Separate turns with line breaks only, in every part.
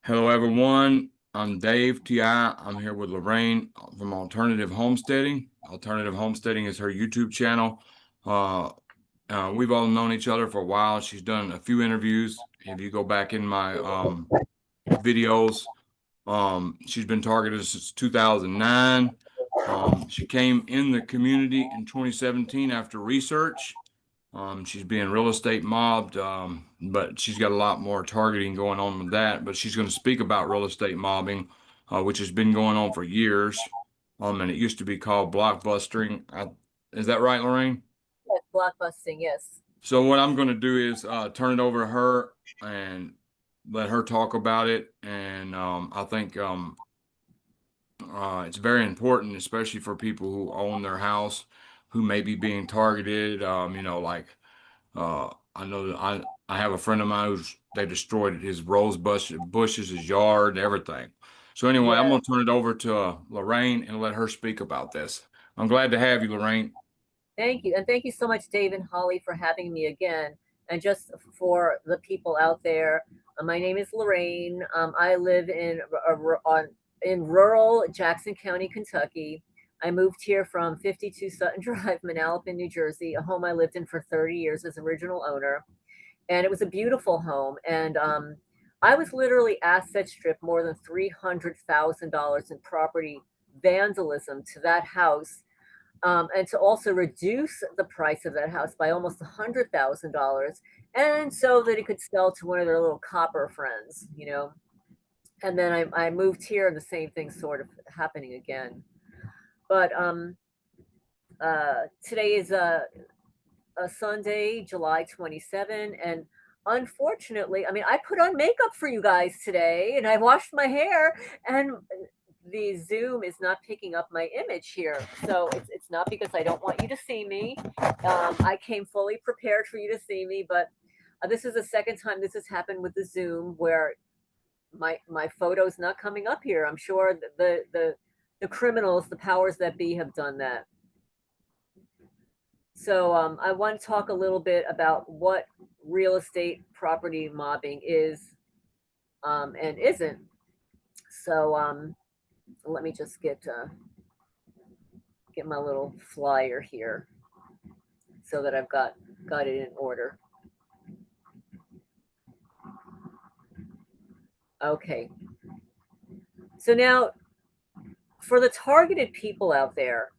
Hello, everyone. I'm Dave T.I. I'm here with Lorraine from Alternative Homesteading. Alternative Homesteading is her YouTube channel. Uh, we've all known each other for a while. She's done a few interviews. If you go back in my videos, she's been targeted since 2009. She came in the community in 2017 after research. She's being real estate mobbed, but she's got a lot more targeting going on with that. But she's going to speak about real estate mobbing, which has been going on for years. And it used to be called blockbusting. Is that right, Lorraine?
Yes, blockbusting, yes.
So what I'm going to do is turn it over to her and let her talk about it. And I think it's very important, especially for people who own their house, who may be being targeted. I know that I have a friend of mine who's they destroyed his bushes, his yard, everything. So anyway, I'm
Yeah,
gonna turn it over to Lorraine and let her speak about this. I'm glad to have you, Lorraine.
thank you. And thank you so much, Dave and Holly, for having me again. And just for the people out there, my name is Lorraine. I live in rural Jackson County, Kentucky. I moved here from 52 Sutton Drive, Manalapan, New Jersey, a home I lived in for 30 years as original owner. And it was a beautiful home. And I was literally asset stripped more than $300,000 in property vandalism to that house, and to also reduce the price of that house by almost $100,000, and so that it could sell to one of their little copper friends. And then I moved here, and the same thing sort of happening again. But today is a Sunday, July 27, and unfortunately, I mean, I put on makeup for you guys today, and I washed my hair, and the Zoom is not picking up my image here. So it's not because I don't want you to see me. I came fully prepared for you to see me, but this is the second time this has happened with the Zoom where my photo's not coming up here. I'm sure the criminals, the powers that be, have done that. So I want to talk a little bit about what real estate property mobbing is, and isn't. So let me just get my little flyer here so that I've got it in order. Okay. So now, for the targeted people out there,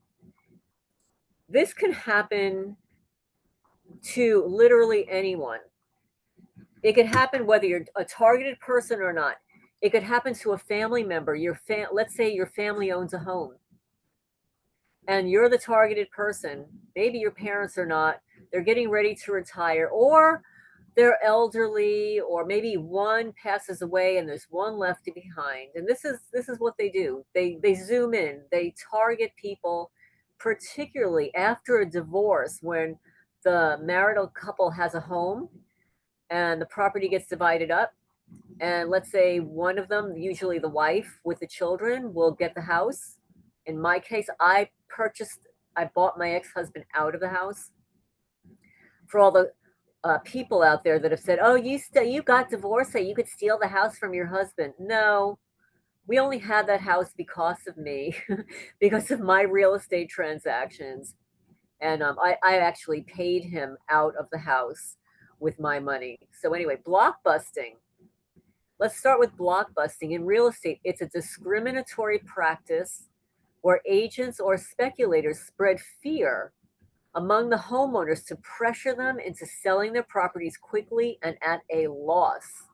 this can happen to literally anyone. It could happen whether you're a targeted person or not. It could happen to a family member. Let's say your family owns a home and you're the targeted person. Maybe your parents are not. They're getting ready to retire, or they're elderly, or maybe one passes away and there's one left behind. And this is what they do. They zoom in. They target people, particularly after a divorce, when the marital couple has a home and the property gets divided up. And let's say one of them, usually the wife with the children, will get the house. In my case, I bought my ex husband out of the house. For all the people out there that have said, "Oh, you got divorced, so you could steal the house from your husband." No, we only had that house because of me, because of my real estate transactions, and I actually paid him out of the house with my money. So anyway, block busting. Let's start with block busting. In real estate, it's a discriminatory practice where agents or speculators spread fear among the homeowners to pressure them into selling their properties quickly and at a loss.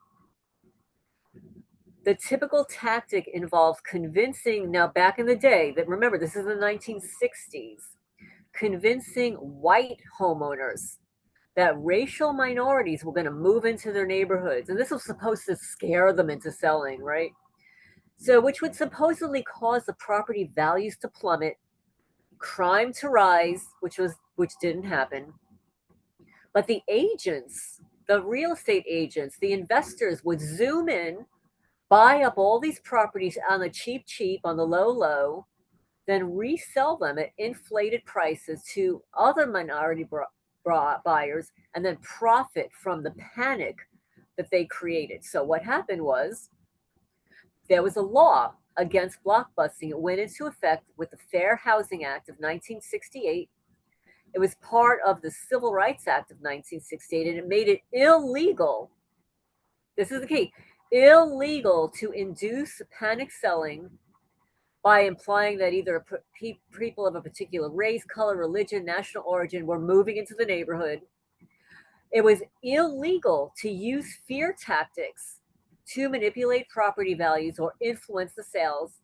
The typical tactic involves convincing, now back in the day, that remember, this is the 1960s, convincing white homeowners that racial minorities were going to move into their neighborhoods. And this was supposed to scare them into selling, right? So, which would supposedly cause the property values to plummet, crime to rise, which didn't happen. But the agents, the real estate agents, the investors would zoom in, buy up all these properties on the cheap, cheap, on the low, low, then resell them at inflated prices to other minority buyers, and then profit from the panic that they created. So what happened was there was a law against blockbusting. It went into effect with the Fair Housing Act of 1968. It was part of the Civil Rights Act of 1968, and it made it illegal. This is the key: illegal to induce panic selling by implying that either people of a particular race, color, religion, national origin were moving into the neighborhood. It was illegal to use fear tactics to manipulate property values or influence the sales.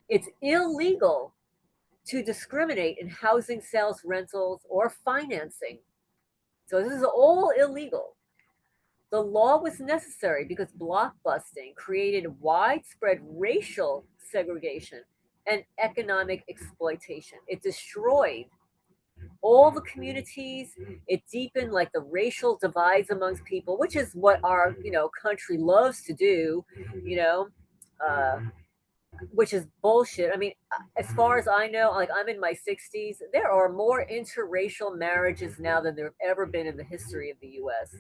It's illegal to discriminate in housing sales, rentals, or financing. So this is all illegal. The law was necessary because blockbusting created widespread racial segregation and economic exploitation. It destroyed all the communities. It deepened like the racial divides amongst people, which is what our country loves to do, you know, uh, which is bullshit. I mean, as far as I know, like I'm in my 60s, there are more interracial marriages now than there have ever been in the history of the U.S.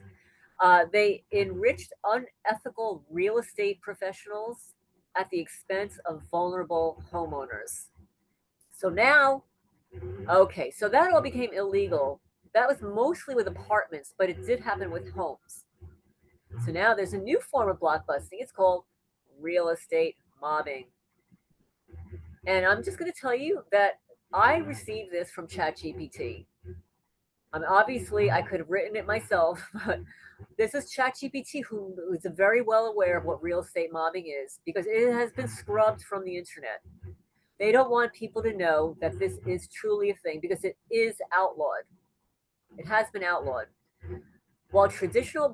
They enriched unethical real estate professionals at the expense of vulnerable homeowners. So now, okay, so that all became illegal. That was mostly with apartments, but it did happen with homes. So now there's a new form of blockbusting. It's called real estate mobbing. And I'm just going to tell you that I received this from ChatGPT. I mean, obviously, I could have written it myself, but this is ChatGPT, who is very well aware of what real estate mobbing is because it has been scrubbed from the internet. They don't want people to know that this is truly a thing because it is outlawed. It has been outlawed. While traditional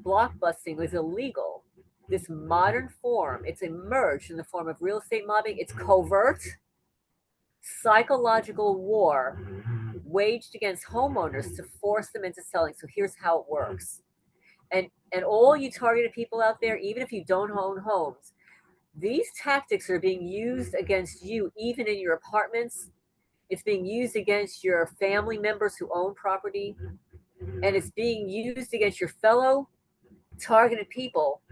blockbusting is illegal, this modern form, it's emerged in the form of real estate mobbing. It's covert psychological war waged against homeowners to force them into selling. So here's how it works. And all you targeted people out there, even if you don't own homes, these tactics are being used against you, even in your apartments. It's being used against your family members who own property, and it's being used against your fellow targeted people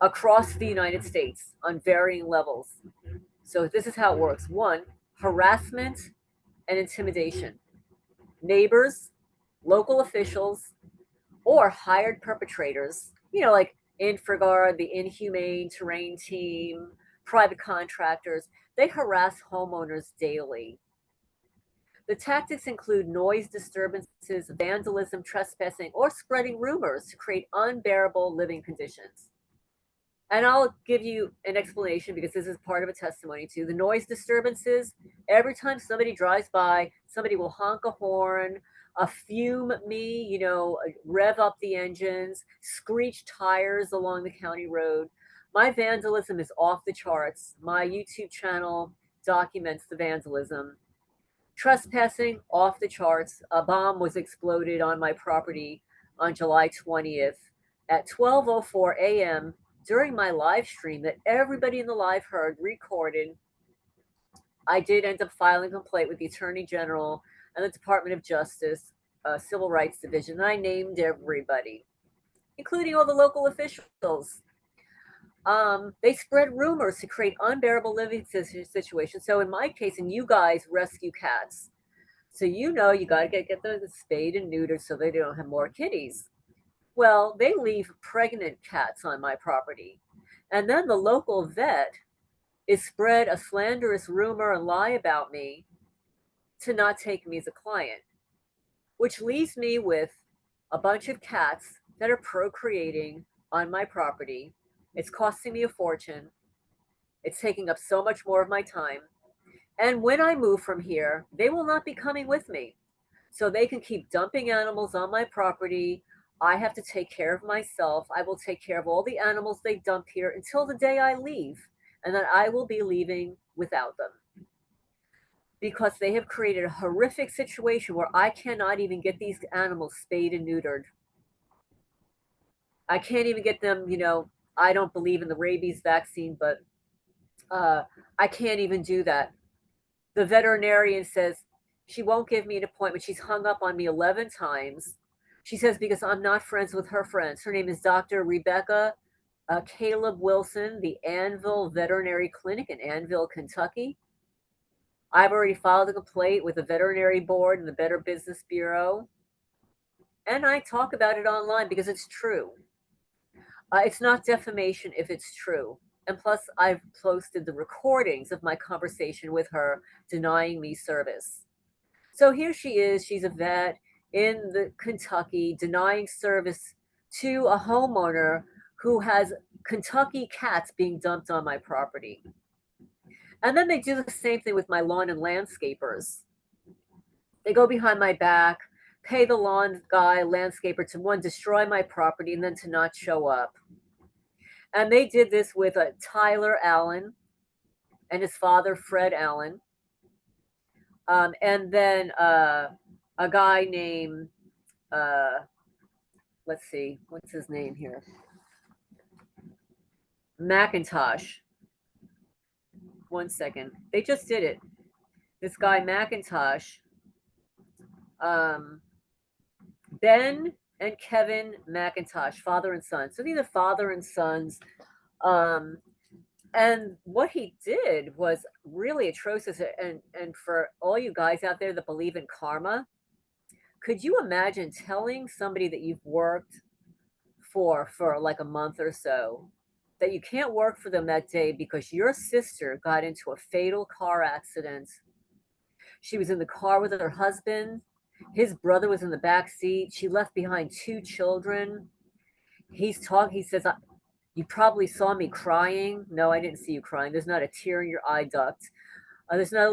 across the United States on varying levels. So this is how it works. One, harassment and intimidation. Neighbors, local officials, or hired perpetrators, like Infraguard, the Inhumane Terrain Team, private contractors, they harass homeowners daily. The tactics include noise disturbances, vandalism, trespassing, or spreading rumors to create unbearable living conditions. And I'll give you an explanation because this is part of a testimony too. The noise disturbances, every time somebody drives by, somebody will honk a horn, fume me, rev up the engines, screech tires along the county road. My vandalism is off the charts. My YouTube channel documents the vandalism. Trespassing, off the charts. A bomb was exploded on my property on July 20th at 12:04 a.m. during my live stream that everybody in the live heard, recorded. I did end up filing a complaint with the Attorney General and the Department of Justice, Civil Rights Division. And I named everybody, including all the local officials. They spread rumors to create unbearable living situations. So in my case, and you guys rescue cats. So you got to get them spayed and neutered so they don't have more kitties. Well, they leave pregnant cats on my property. And then the local vet is spread a slanderous rumor and lie about me to not take me as a client, which leaves me with a bunch of cats that are procreating on my property. It's costing me a fortune. It's taking up so much more of my time. And when I move from here, they will not be coming with me. So they can keep dumping animals on my property. I have to take care of myself. I will take care of all the animals they dump here until the day I leave, and then I will be leaving without them. Because they have created a horrific situation where I cannot even get these animals spayed and neutered. I can't even get them, I don't believe in the rabies vaccine, but I can't even do that. The veterinarian says she won't give me an appointment. She's hung up on me 11 times. She says because I'm not friends with her friends. Her name is Dr. Rebecca Caleb Wilson, the Anvil Veterinary Clinic in Anvil, Kentucky. I've already filed a complaint with the Veterinary Board and the Better Business Bureau. And I talk about it online because it's true. It's not defamation if it's true. And plus, I've posted the recordings of my conversation with her denying me service. So here she is. She's a vet in the Kentucky denying service to a homeowner who has Kentucky cats being dumped on my property. And then they do the same thing with my lawn and landscapers. They go behind my back, pay the lawn guy, landscaper to one, destroy my property and then to not show up. And they did this with Tyler Allen and his father, Fred Allen. And then a guy named, let's see, what's his name here? McIntosh. One second. They just did it. This guy, McIntosh, Ben and Kevin McIntosh, father and son. So these are father and sons. And what he did was really atrocious. And for all you guys out there that believe in karma, could you imagine telling somebody that you've worked for like a month or so that you can't work for them that day because your sister got into a fatal car accident? She was in the car with her husband. His brother was in the back seat. She left behind 2 children. He says, you probably saw me crying. No, I didn't see you crying. There's not a tear in your eye duct. There's not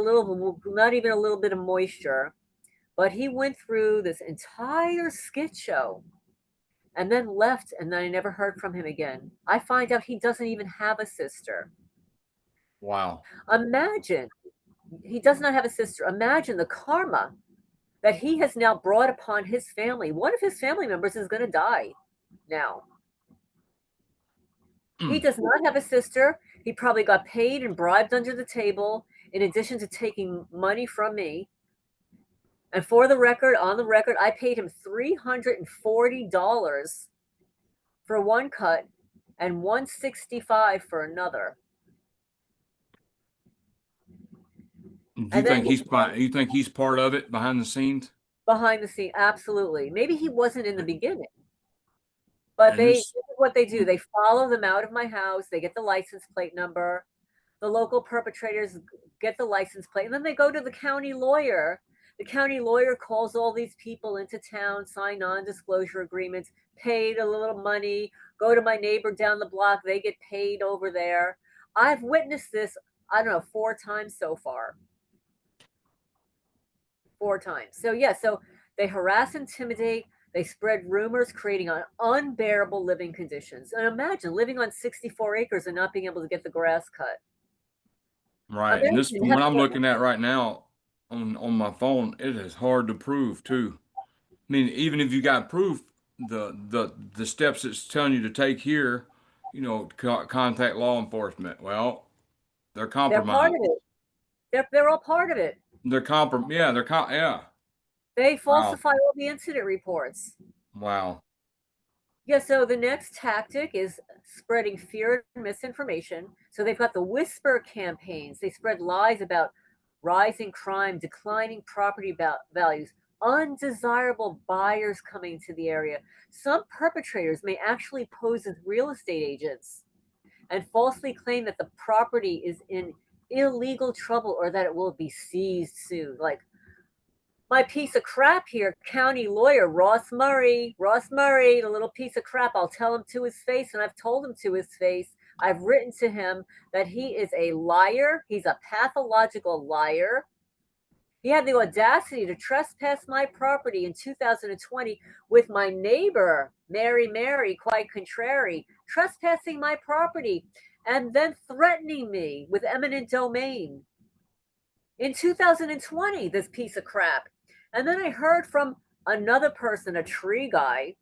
even a little bit of moisture. But he went through this entire skit show and then left, and then I never heard from him again. I find out he doesn't even have a sister.
Wow.
Imagine, he does not have a sister. Imagine the karma that he has now brought upon his family. One of his family members is going to die now. He does not have a sister. He probably got paid and bribed under the table, in addition to taking money from me. And for the record, on the record, I paid him $340 for one cut and $165 for another.
Do you think he's part of it behind the scenes?
Behind the scene, absolutely. Maybe he wasn't in the beginning. But this is what they do. They follow them out of my house. They get the license plate number. The local perpetrators get the license plate. And then they go to the county lawyer. The county lawyer calls all these people into town, sign non-disclosure agreements, paid a little money, go to my neighbor down the block. They get paid over there. I've witnessed this, I don't know, 4 times so far. 4 times. So, yeah, so they harass, intimidate, they spread rumors, creating unbearable living conditions. And imagine living on 64 acres and not being able to get the grass cut.
Right. And this, from what I'm looking at right now on my phone, it is hard to prove too. I mean, even if you got proof, the steps it's telling you to take here, contact law enforcement. Well, they're
They're part
compromised.
of it. They're all part of it.
Yeah.
They
Wow.
falsify all the incident reports.
Wow.
Yeah, so the next tactic is spreading fear and misinformation. So they've got the whisper campaigns. They spread lies about rising crime, declining property values, undesirable buyers coming to the area. Some perpetrators may actually pose as real estate agents and falsely claim that the property is in illegal trouble or that it will be seized soon. Like, my piece of crap here, county lawyer Ross Murray, the little piece of crap. I'll tell him to his face, and I've told him to his face. I've written to him that he is a liar. He's a pathological liar. He had the audacity to trespass my property in 2020 with my neighbor, Mary, quite contrary, trespassing my property and then threatening me with eminent domain. In 2020, this piece of crap. And then I heard from another person, a tree guy,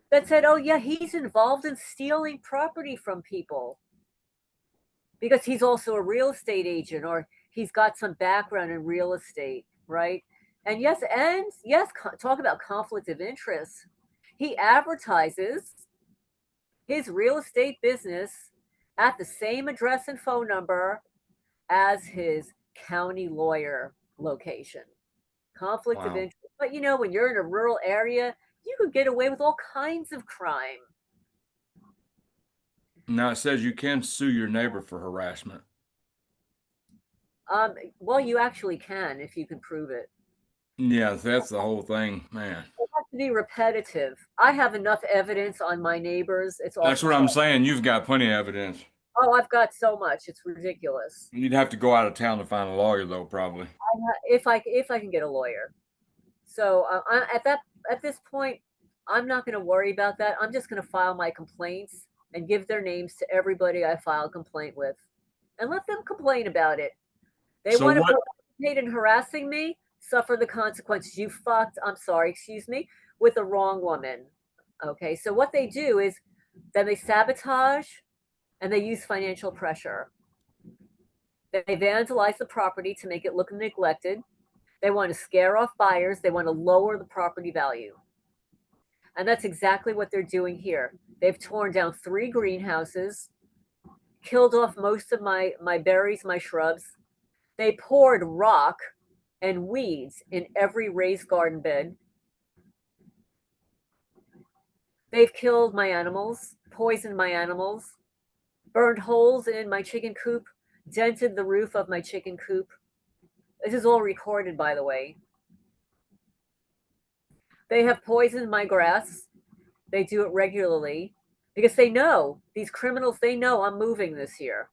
that said, oh, yeah, he's involved in stealing property from people because he's also a real estate agent or he's got some background in real estate, right? And yes, talk about conflict of interest. He advertises his real estate business at the same address and phone number as his county lawyer location. Conflict of
Wow.
interest. But you know, when you're in a rural area, you could get away with all kinds of crime.
Now it says you can sue your neighbor for harassment.
Well, you actually can if you can prove it.
Yeah, that's the whole thing, man.
It has to be repetitive. I have enough evidence on my neighbors. It's off
That's
the
what I'm
chart.
saying. You've got plenty of evidence.
Oh, I've got so much. It's ridiculous.
You'd have to go out of town to find a lawyer, though, probably.
If I can get a lawyer. So at this point, I'm not going to worry about that. I'm just going to file my complaints and give their names to everybody I file a complaint with, and let them complain about it. They
So
want to
what?
participate in harassing me, suffer the consequences. You fucked, I'm sorry, excuse me, with the wrong woman. Okay, so what they do is then they sabotage and they use financial pressure. They vandalize the property to make it look neglected. They want to scare off buyers. They want to lower the property value. And that's exactly what they're doing here. They've torn down 3 greenhouses, killed off most of my berries, my shrubs. They poured rock and weeds in every raised garden bed. They've killed my animals, poisoned my animals, burned holes in my chicken coop, dented the roof of my chicken coop. This is all recorded, by the way. They have poisoned my grass. They do it regularly because they know, these criminals, they know I'm moving this year.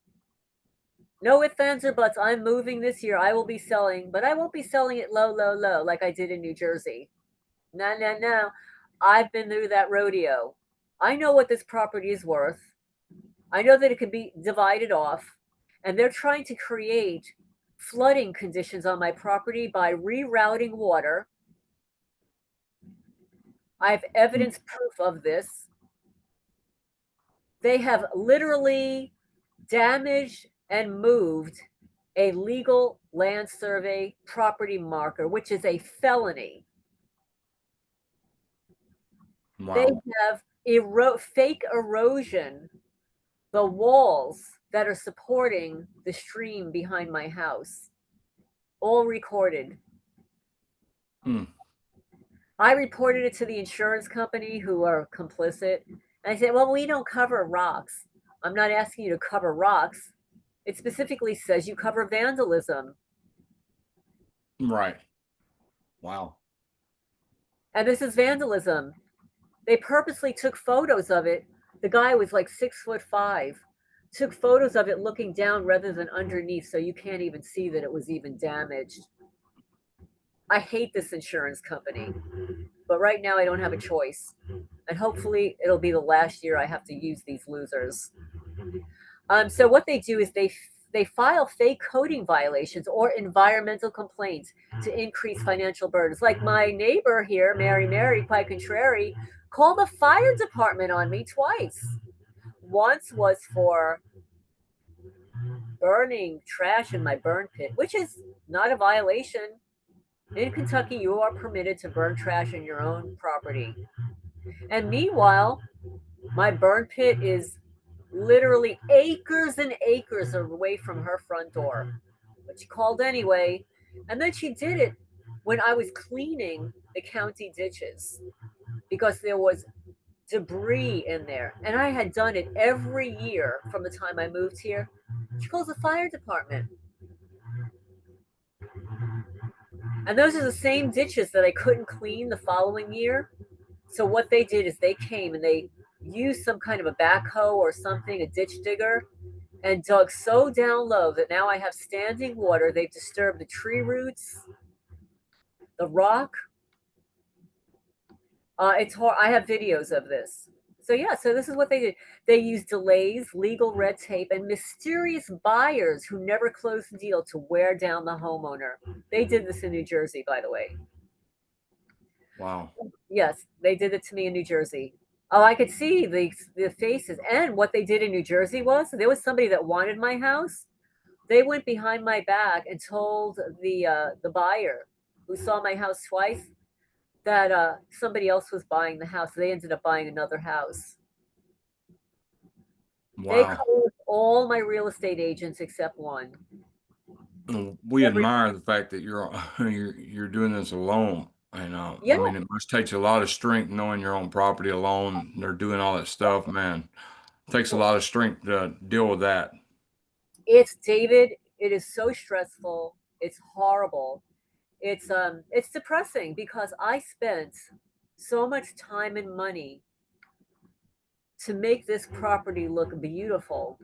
No ifs, ands, or buts. I'm moving this year. I will be selling, but I won't be selling it low, low, low like I did in New Jersey. No, no, no. I've been through that rodeo. I know what this property is worth. I know that it can be divided off. And they're trying to create flooding conditions on my property by rerouting water. I have evidence proof of this. They have literally damaged and moved a legal land survey property marker, which is a felony. They
Wow.
have fake erosion, the walls that are supporting the stream behind my house, all recorded.
Hmm.
I reported it to the insurance company who are complicit. And I said, well, we don't cover rocks. I'm not asking you to cover rocks. It specifically says you cover vandalism.
Right. Wow.
And this is vandalism. They purposely took photos of it. The guy was like 6'5", took photos of it looking down rather than underneath, so you can't even see that it was even damaged. I hate this insurance company, but right now I don't have a choice. And hopefully it'll be the last year I have to use these losers. So what they do is they file fake coding violations or environmental complaints to increase financial burdens. Like my neighbor here, Mary Pike Contrary, called the fire department on me twice. Once was for burning trash in my burn pit, which is not a violation. In Kentucky, you are permitted to burn trash in your own property. And meanwhile, my burn pit is literally acres and acres away from her front door. But she called anyway. And then she did it when I was cleaning the county ditches because there was debris in there. And I had done it every year from the time I moved here. She calls the fire department. And those are the same ditches that I couldn't clean the following year. So what they did is they came and they used some kind of a backhoe or something, a ditch digger, and dug so down low that now I have standing water. They've disturbed the tree roots, the rock. It's hard. I have videos of this. So yeah, so this is what they did. They used delays, legal red tape, and mysterious buyers who never closed the deal to wear down the homeowner. They did this in New Jersey, by the way.
Wow.
Yes, they did it to me in New Jersey. Oh, I could see the faces. And what they did in New Jersey was there was somebody that wanted my house. They went behind my back and told the buyer who saw my house twice that somebody else was buying the house. They ended up buying another house. They
Wow.
closed all my real estate agents except one.
We
Every
admire the fact that you're you're doing this alone. And
Yeah,
I mean, it must take a lot of strength knowing your own property alone. They're doing all that stuff, man. It takes a lot of strength to deal with that.
it's David. It is so stressful. It's horrible. It's depressing because I spent so much time and money to make this property look beautiful.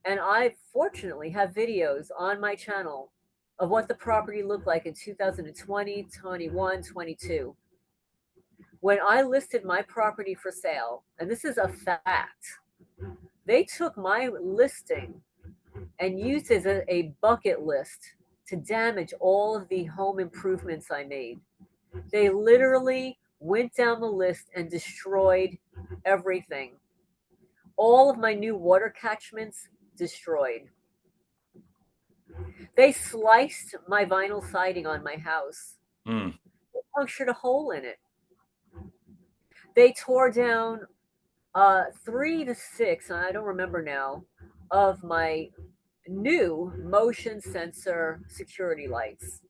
And I fortunately have videos on my channel of what the property looked like in 2020, 21, 22. When I listed my property for sale, and this is a fact, they took my listing and used it as a bucket list to damage all of the home improvements I made. They literally went down the list and destroyed everything. All of my new water catchments destroyed. They sliced my vinyl siding on my house,
Mm,
punctured a hole in it. They tore down three to six, I don't remember now, of my new motion sensor security lights.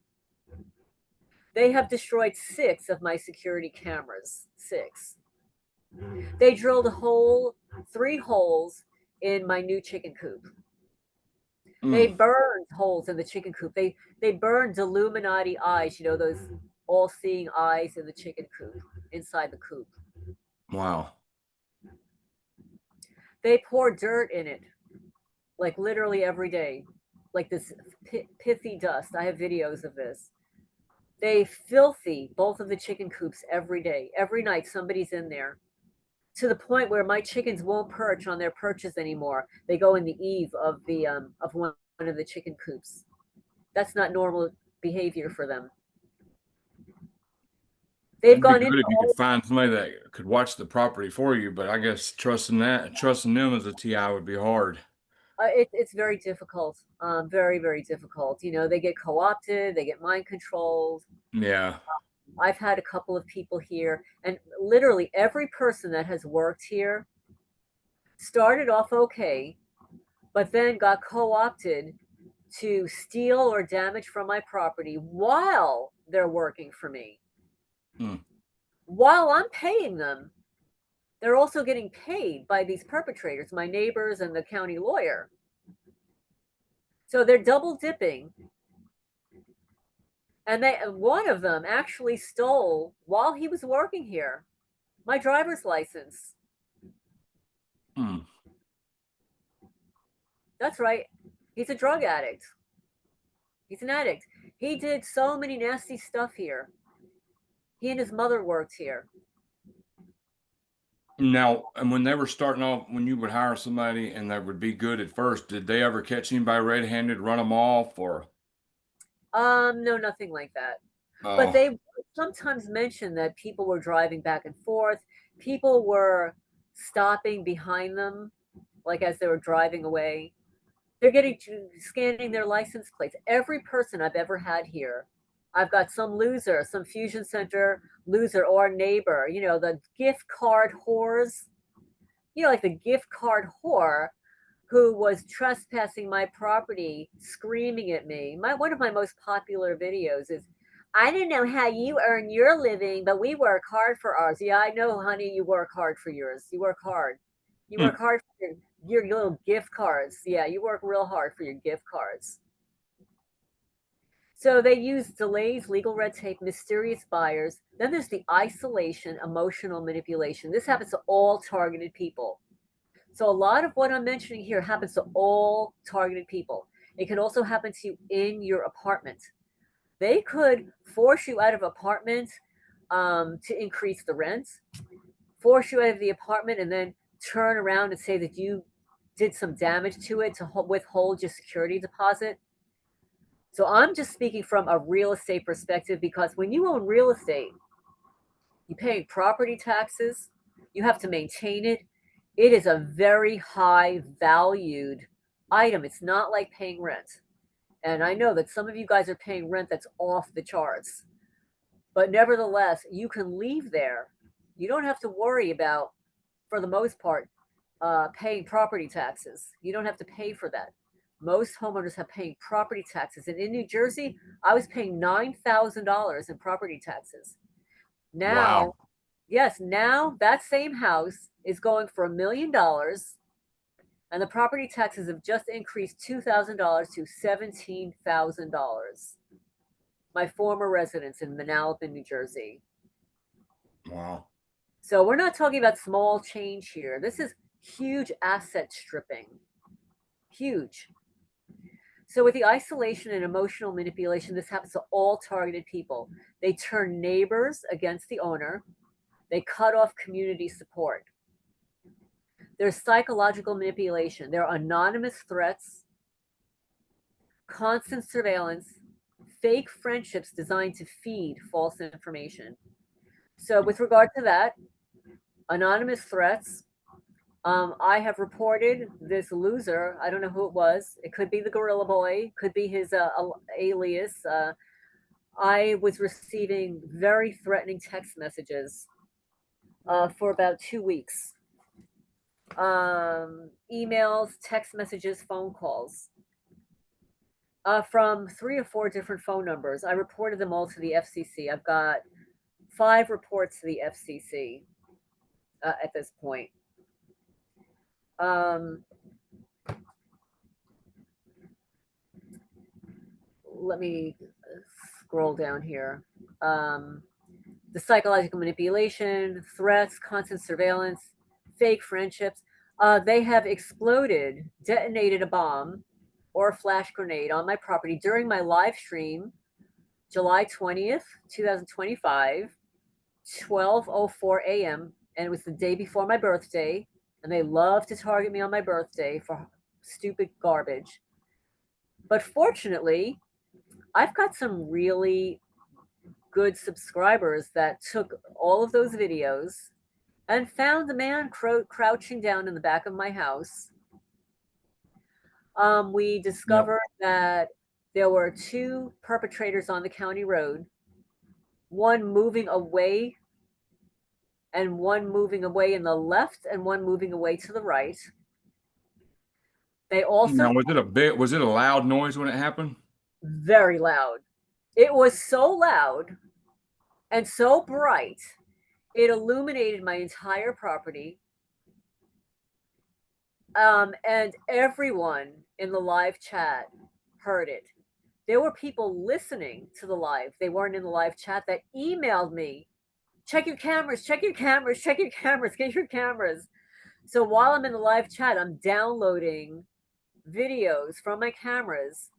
They have destroyed six of my security cameras. Six. They drilled a hole, three holes in my new chicken coop. They
mm,
burned holes in the chicken coop. They burned Illuminati eyes, you know, those all-seeing eyes in the chicken coop, inside the coop.
wow.
They pour dirt in it, like literally every day, like this pithy dust. I have videos of this. They filthy both of the chicken coops every day. Every night somebody's in there, to the point where my chickens won't perch on their perches anymore. They go in the eave of the of one of the chicken coops. That's not normal behavior for them. They've
That'd be
gone into
good if you could
all.
find somebody that could watch the property for you, but I guess trusting them as a TI would be hard.
It's very difficult, very very difficult. You know, they get co-opted, they get mind controlled.
Yeah.
I've had a couple of people here, and literally every person that has worked here started off okay, but then got co-opted to steal or damage from my property while they're working for me.
Mm,
While I'm paying them, they're also getting paid by these perpetrators, my neighbors and the county lawyer. So they're double dipping. And one of them actually stole, while he was working here, my driver's license.
mm.
That's right. He's a drug addict. He's an addict. He did so many nasty stuff here. He and his mother worked here.
Now, and when they were starting off, when you would hire somebody and they would be good at first, did they ever catch anybody red-handed, run them off, or
No, nothing like that. But
oh,
they sometimes mention that people were driving back and forth. People were stopping behind them, like as they were driving away. They're getting to scanning their license plates. Every person I've ever had here, I've got some loser, some fusion center loser or neighbor, you know, the gift card whores, you know, like the gift card whore who was trespassing my property, screaming at me. One of my most popular videos is, I don't know how you earn your living, but we work hard for ours. Yeah, I know, honey, you work hard for yours. You work hard. You
hmm,
work hard for your little gift cards. Yeah, you work real hard for your gift cards. So they use delays, legal red tape, mysterious buyers. Then there's the isolation, emotional manipulation. This happens to all targeted people. So a lot of what I'm mentioning here happens to all targeted people. It can also happen to you in your apartment. They could force you out of apartment to increase the rent, force you out of the apartment, and then turn around and say that you did some damage to it to withhold your security deposit. So I'm just speaking from a real estate perspective, because when you own real estate, you pay property taxes, you have to maintain it. It is a very high valued item. It's not like paying rent. And I know that some of you guys are paying rent that's off the charts. But nevertheless, you can leave there. You don't have to worry about, for the most part, paying property taxes. You don't have to pay for that. Most homeowners have paying property taxes. And in New Jersey, I was paying $9,000 in property taxes. Now,
Wow.
yes, now that same house is going for $1 million, and the property taxes have just increased $2,000 to $17,000. My former residence in Manalapan, New Jersey.
Wow.
So we're not talking about small change here. This is huge asset stripping. Huge. So with the isolation and emotional manipulation, this happens to all targeted people. They turn neighbors against the owner. They cut off community support. There's psychological manipulation. There are anonymous threats, constant surveillance, fake friendships designed to feed false information. So with regard to that, anonymous threats, I have reported this loser. I don't know who it was. It could be the Gorilla Boy, could be his alias. I was receiving very threatening text messages for about 2 weeks. Emails, text messages, phone calls from 3 or 4 different phone numbers. I reported them all to the FCC. I've got 5 reports to the FCC at this point. Let me scroll down here. The psychological manipulation, threats, constant surveillance, fake friendships. They have exploded, detonated a bomb or a flash grenade on my property during my live stream, July 20th, 2025, 12:04 a.m. And it was the day before my birthday. And they love to target me on my birthday for stupid garbage. But fortunately, I've got some really good subscribers that took all of those videos and found the man crouching down in the back of my house. We
Yep.
discovered that there were 2 perpetrators on the county road, one moving away and one moving away in the left and one moving away to the right. They also
Now, was it a loud noise when it happened?
very loud. It was so loud and so bright, it illuminated my entire property. And everyone in the live chat heard it. There were people listening to the live. They weren't in the live chat that emailed me, check your cameras, check your cameras, check your cameras, get your cameras. So while I'm in the live chat, I'm downloading videos from my cameras,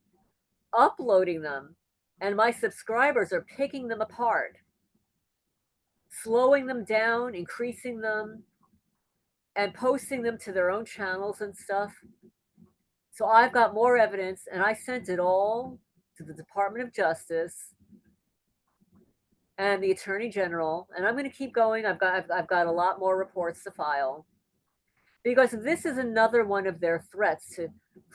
uploading them, and my subscribers are picking them apart, slowing them down, increasing them, and posting them to their own channels and stuff. So I've got more evidence, and I sent it all to the Department of Justice and the Attorney General, and I'm going to keep going. I've got a lot more reports to file because this is another one of their threats to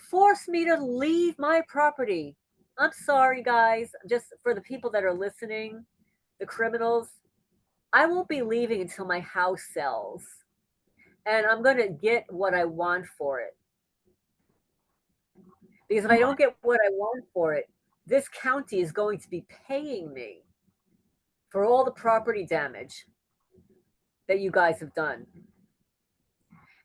force me to leave my property. I'm sorry, guys. Just for the people that are listening, the criminals, I won't be leaving until my house sells, and I'm going to get what I want for it. Because if I don't get what I want for it, this county is going to be paying me for all the property damage that you guys have done.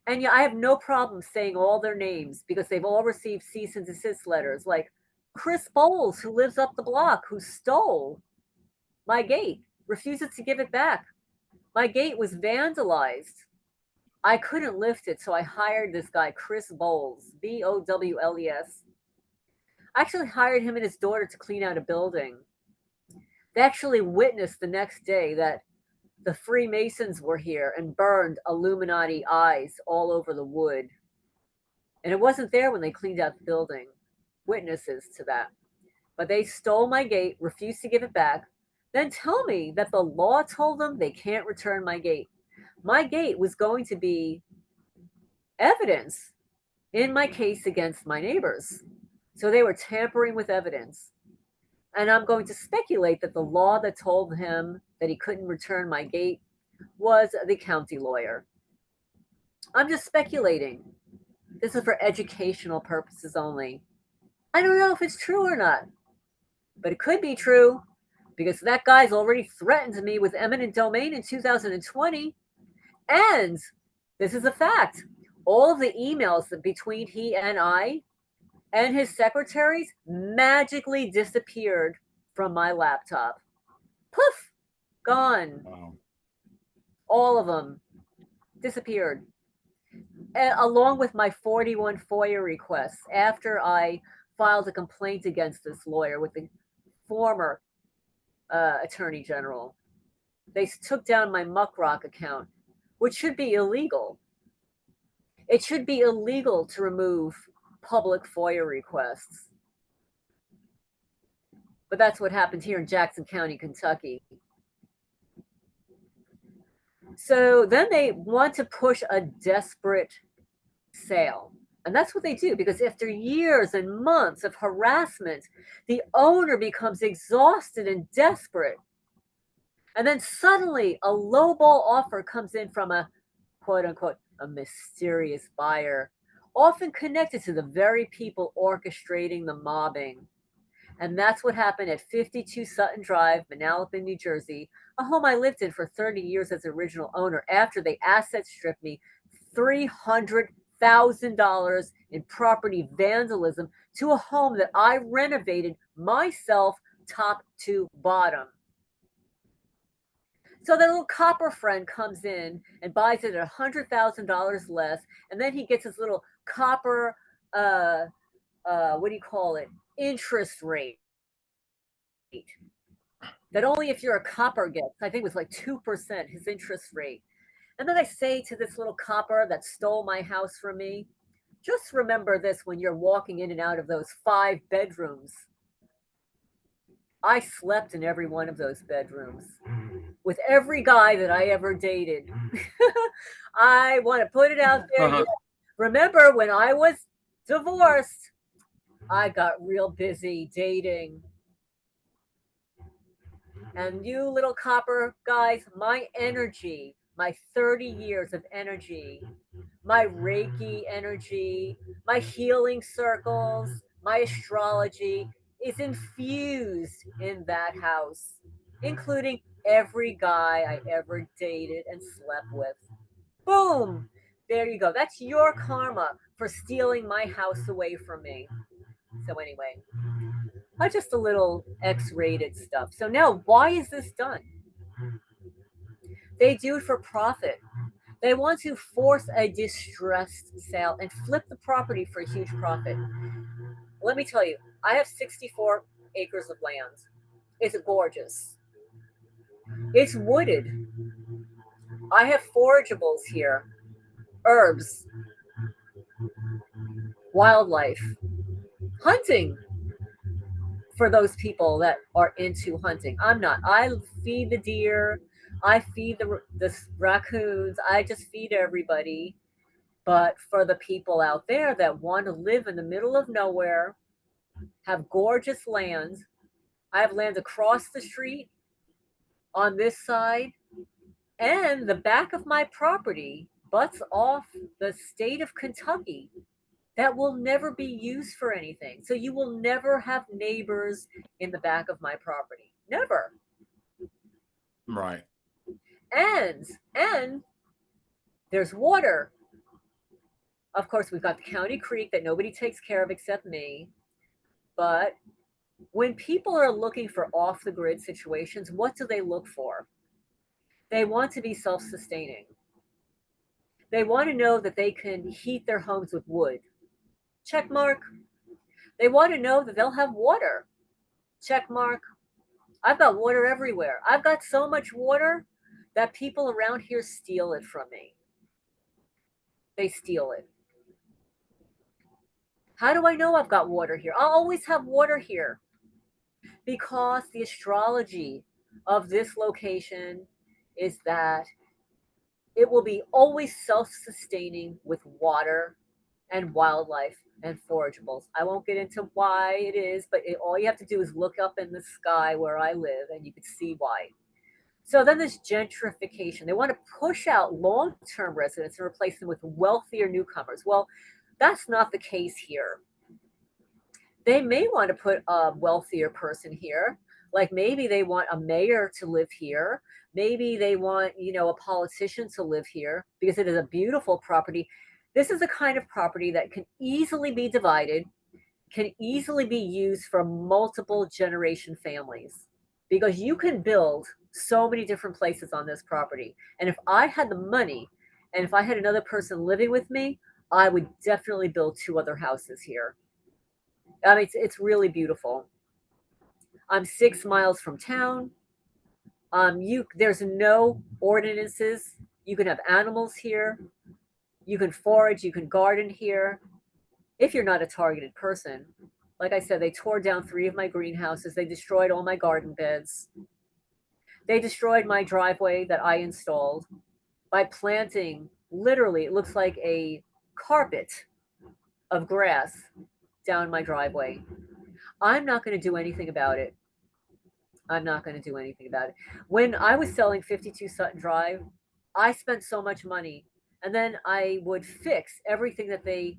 And yeah, I have no problem saying all their names because they've all received cease and desist letters, like Chris Bowles, who lives up the block, who stole my gate, refuses to give it back. My gate was vandalized. I couldn't lift it, so I hired this guy, Chris Bowles, Bowles. I actually hired him and his daughter to clean out a building. They actually witnessed the next day that the Freemasons were here and burned Illuminati eyes all over the wood. And it wasn't there when they cleaned out the building. Witnesses to that. But they stole my gate, refused to give it back, then tell me that the law told them they can't return my gate. My gate was going to be evidence in my case against my neighbors. So they were tampering with evidence. And I'm going to speculate that the law that told him that he couldn't return my gate was the county lawyer. I'm just speculating. This is for educational purposes only. I don't know if it's true or not, but it could be true because that guy's already threatened me with eminent domain in 2020. And this is a fact. All of the emails that between he and I and his secretaries magically disappeared from my laptop. Poof, gone.
Wow.
All of them disappeared. Along with my 41 FOIA requests after I filed a complaint against this lawyer with the former attorney general. They took down my Muckrock account, which should be illegal. It should be illegal to remove public FOIA requests. But that's what happened here in Jackson County, Kentucky. So then they want to push a desperate sale. And that's what they do because after years and months of harassment, the owner becomes exhausted and desperate. And then suddenly a lowball offer comes in from a quote unquote a mysterious buyer, often connected to the very people orchestrating the mobbing. And that's what happened at 52 Sutton Drive, Manalapan, New Jersey, a home I lived in for 30 years as original owner after they asset stripped me $300,000 in property vandalism to a home that I renovated myself top to bottom. So the little copper friend comes in and buys it at $100,000 less, and then he gets his little copper, what do you call it, interest rate that only if you're a copper gets. I think it was like 2% his interest rate. And then I say to this little copper that stole my house from me, just remember this when you're walking in and out of those 5 bedrooms. I slept in every one of those bedrooms with every guy that I ever dated. I want to put it out there. Yeah. Remember when I was divorced, I got real busy dating. And you little copper guys, my energy, my 30 years of energy, my Reiki energy, my healing circles, my astrology is infused in that house, including every guy I ever dated and slept with. Boom! There you go. That's your karma for stealing my house away from me. So, anyway, just a little X rated stuff. So, now why is this done? They do it for profit. They want to force a distressed sale and flip the property for a huge profit. Let me tell you, I have 64 acres of land. It's gorgeous. It's wooded. I have forageables here, herbs, wildlife, hunting for those people that are into hunting. I'm not. I feed the deer. I feed the raccoons. I just feed everybody. But for the people out there that want to live in the middle of nowhere, have gorgeous land, I have land across the street on this side, and the back of my property butts off the state of Kentucky that will never be used for anything. So you will never have neighbors in the back of my property. Never.
Right.
And there's water. Of course, we've got the county creek that nobody takes care of except me. But when people are looking for off the grid situations, what do they look for? They want to be self sustaining. They want to know that they can heat their homes with wood. Check mark. They want to know that they'll have water. Check mark. I've got water everywhere. I've got so much water that people around here steal it from me. They steal it. How do I know I've got water here? I'll always have water here because the astrology of this location is that it will be always self-sustaining with water and wildlife and forageables. I won't get into why it is, but all you have to do is look up in the sky where I live and you can see why. So then there's gentrification. They want to push out long-term residents and replace them with wealthier newcomers. Well, that's not the case here. They may want to put a wealthier person here. Like maybe they want a mayor to live here. Maybe they want, a politician to live here because it is a beautiful property. This is the kind of property that can easily be divided, can easily be used for multiple generation families because you can build so many different places on this property. And if I had the money and if I had another person living with me, I would definitely build 2 other houses here. I mean, it's really beautiful. I'm 6 miles from town. There's no ordinances. You can have animals here. You can forage. You can garden here. If you're not a targeted person, like I said, they tore down 3 of my greenhouses. They destroyed all my garden beds. They destroyed my driveway that I installed by planting. Literally, it looks like a carpet of grass down my driveway. I'm not going to do anything about it. I'm not going to do anything about it. When I was selling 52 Sutton Drive, I spent so much money, and then I would fix everything that they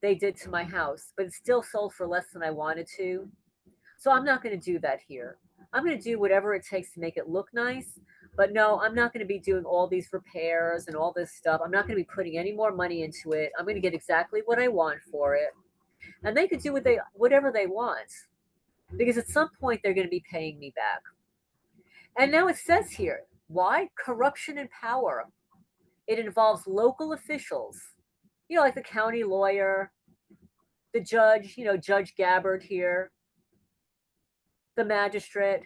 did to my house, but it still sold for less than I wanted to. So I'm not going to do that here. I'm going to do whatever it takes to make it look nice. But no, I'm not going to be doing all these repairs and all this stuff. I'm not going to be putting any more money into it. I'm going to get exactly what I want for it. And they could do whatever they want because at some point they're going to be paying me back. And now it says here, why? Corruption and power. It involves local officials, like the county lawyer, the judge, Judge Gabbard here, the magistrate,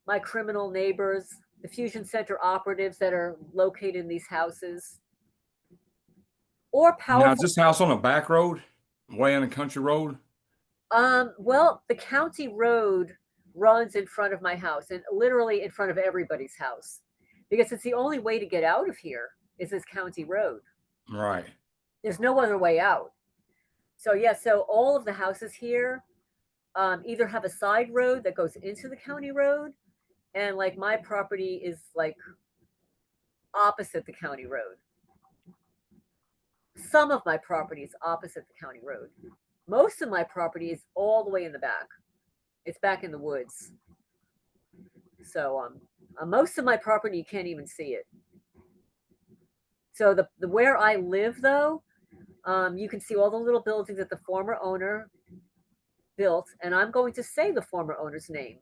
my criminal neighbors, the fusion center operatives that are located in these houses, or
Now, is
powerful.
this house on a back road, way on a country road?
Well, the county road runs in front of my house and literally in front of everybody's house because it's the only way to get out of here is this county road.
Right.
There's no other way out. So yeah, so all of the houses here either have a side road that goes into the county road, and like my property is like opposite the county road. Some of my property is opposite the county road. Most of my property is all the way in the back. It's back in the woods. So most of my property you can't even see it. So the where I live though, you can see all the little buildings that the former owner built, and I'm going to say the former owner's name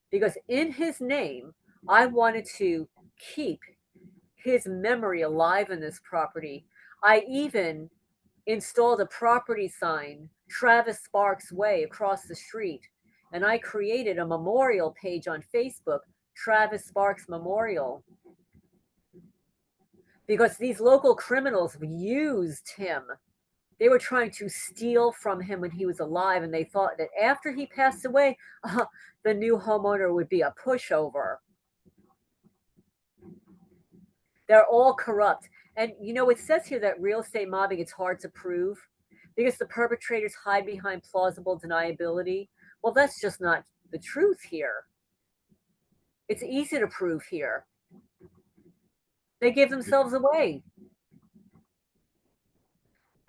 because in his name, I wanted to keep his memory alive in this property. I even installed a property sign, Travis Sparks Way, across the street, and I created a memorial page on Facebook, Travis Sparks Memorial, because these local criminals used him. They were trying to steal from him when he was alive, and they thought that after he passed away, the new homeowner would be a pushover. They're all corrupt. And it says here that real estate mobbing, it's hard to prove because the perpetrators hide behind plausible deniability. Well, that's just not the truth here. It's easy to prove here. They give themselves away.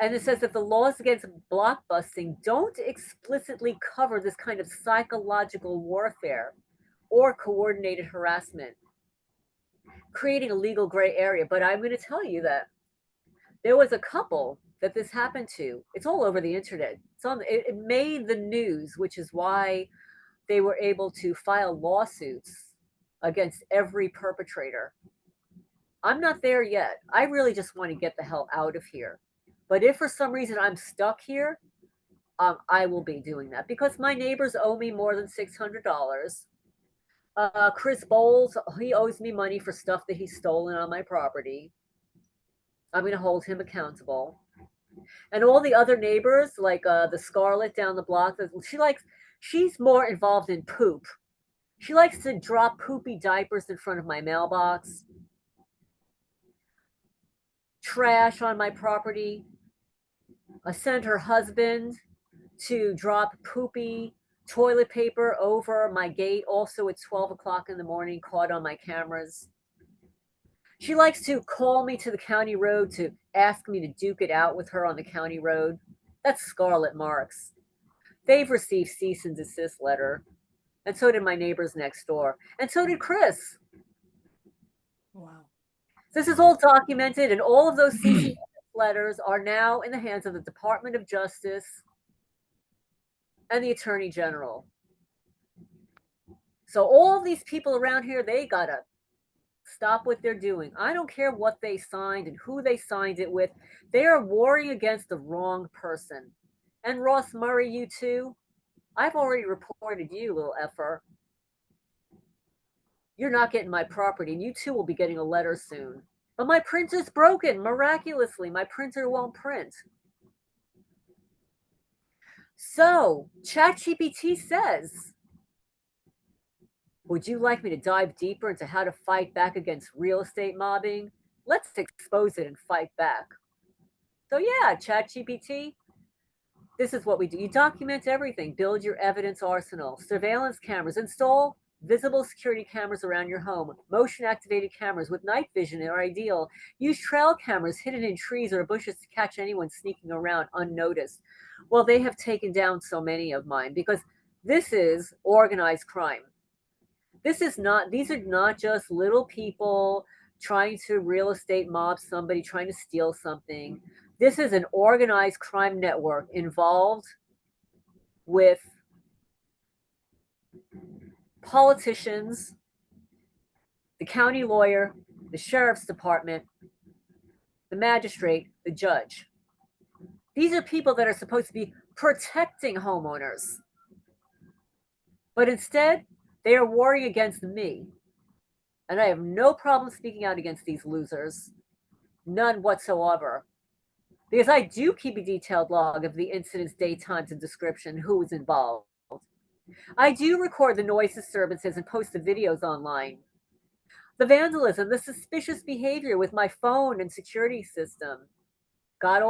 And it says that the laws against blockbusting don't explicitly cover this kind of psychological warfare or coordinated harassment, creating a legal gray area. But I'm going to tell you that there was a couple that this happened to. It's all over the internet. It made the news, which is why they were able to file lawsuits against every perpetrator. I'm not there yet. I really just want to get the hell out of here. But if for some reason I'm stuck here, I will be doing that because my neighbors owe me more than $600. Chris Bowles, he owes me money for stuff that he's stolen on my property. I'm going to hold him accountable. And all the other neighbors, like the Scarlet down the block, she's more involved in poop. She likes to drop poopy diapers in front of my mailbox, trash on my property. I send her husband to drop poopy toilet paper over my gate, also at 12 o'clock in the morning, caught on my cameras. She likes to call me to the county road to ask me to duke it out with her on the county road. That's scarlet marks. They've received cease and desist letter, and so did my neighbors next door, and so did Chris.
Wow.
This is all documented, and all of those cease and desist letters are now in the hands of the Department of Justice and the Attorney General. So all of these people around here, they gotta stop what they're doing. I don't care what they signed and who they signed it with. They are warring against the wrong person. And Ross Murray, you too. I've already reported you, little effer. You're not getting my property, and you too will be getting a letter soon. But my printer's broken. Miraculously, my printer won't print. So, ChatGPT says, would you like me to dive deeper into how to fight back against real estate mobbing? Let's expose it and fight back. So yeah, ChatGPT, this is what we do. You document everything, build your evidence arsenal, surveillance cameras, install visible security cameras around your home. Motion activated cameras with night vision are ideal. Use trail cameras hidden in trees or bushes to catch anyone sneaking around unnoticed. Well, they have taken down so many of mine because this is organized crime. These are not just little people trying to real estate mob somebody, trying to steal something. This is an organized crime network involved with politicians, the county lawyer, the sheriff's department, the magistrate, the judge. These are people that are supposed to be protecting homeowners. But instead, they are warring against me. And I have no problem speaking out against these losers. None whatsoever. Because I do keep a detailed log of the incidents, date, times, and description, who was involved. I do record the noise disturbances and post the videos online. The vandalism, the suspicious behavior with my phone and security system. Got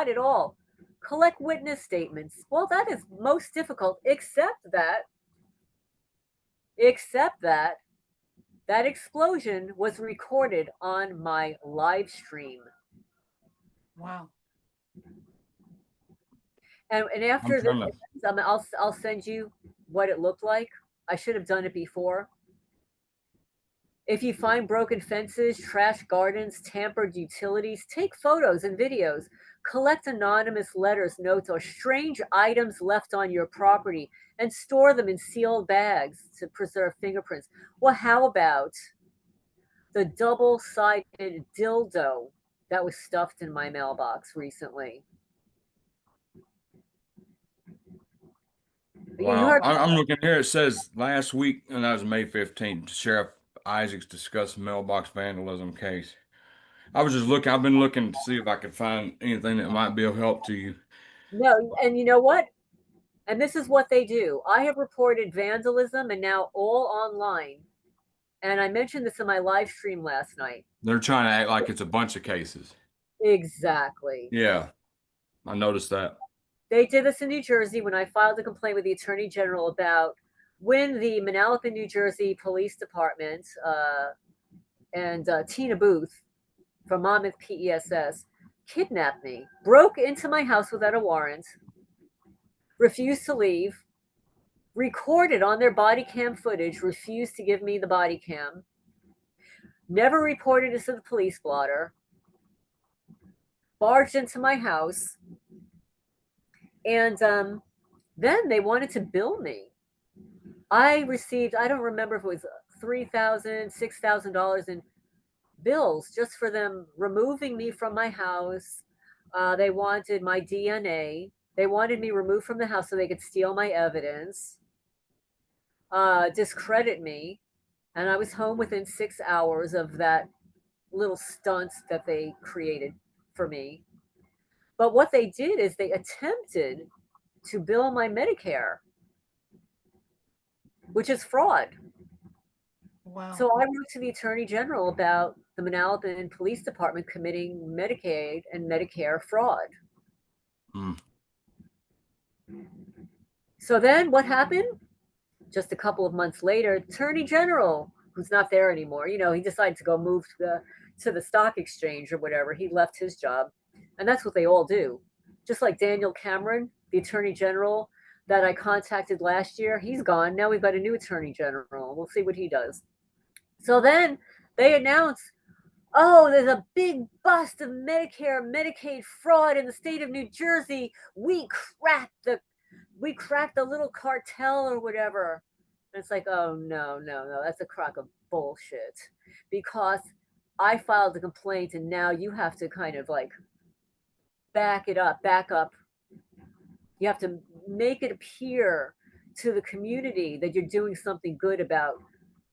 it all. Collect witness statements. Well, that is most difficult, except that that explosion was recorded on my live stream.
Wow.
And after this, I'll send you what it looked like. I should have done it before. If you find broken fences, trashed gardens, tampered utilities, take photos and videos. Collect anonymous letters, notes, or strange items left on your property and store them in sealed bags to preserve fingerprints. Well, how about the double-sided dildo that was stuffed in my mailbox recently? You
Wow.
heard
I'm looking here. It says last week, and that was May 15th, Sheriff Isaacs discussed mailbox vandalism case. I've been looking to see if I could find anything that might be of help to you.
no, and you know what? And this is what they do. I have reported vandalism and now all online. And I mentioned this in my live stream last night.
They're trying to act like it's a bunch of cases.
Exactly.
Yeah, I noticed that.
They did this in New Jersey when I filed a complaint with the Attorney General about when the Manalapan, New Jersey Police Department and Tina Booth from Monmouth PESS kidnapped me, broke into my house without a warrant, refused to leave, recorded on their body cam footage, refused to give me the body cam, never reported this to the police blotter, barged into my house, and then they wanted to bill me. I received, I don't remember if it was $3,000, $6,000 in bills just for them removing me from my house. They wanted my DNA. They wanted me removed from the house so they could steal my evidence, discredit me. And I was home within 6 hours of that little stunt that they created for me. But what they did is they attempted to bill my Medicare, which is fraud.
Wow.
So I wrote to the Attorney General about the Manalapan Police Department committing Medicaid and Medicare fraud.
Mm.
So then what happened? Just a couple of months later, Attorney General, who's not there anymore, he decided to go move to the stock exchange or whatever. He left his job. And that's what they all do. Just like Daniel Cameron, the Attorney General that I contacted last year, he's gone. Now we've got a new Attorney General. We'll see what he does. So then they announce, oh, there's a big bust of Medicare, Medicaid fraud in the state of New Jersey. We cracked the little cartel or whatever. And it's like, oh no, no, no, that's a crock of bullshit. Because I filed a complaint and now you have to kind of like back up. You have to make it appear to the community that you're doing something good about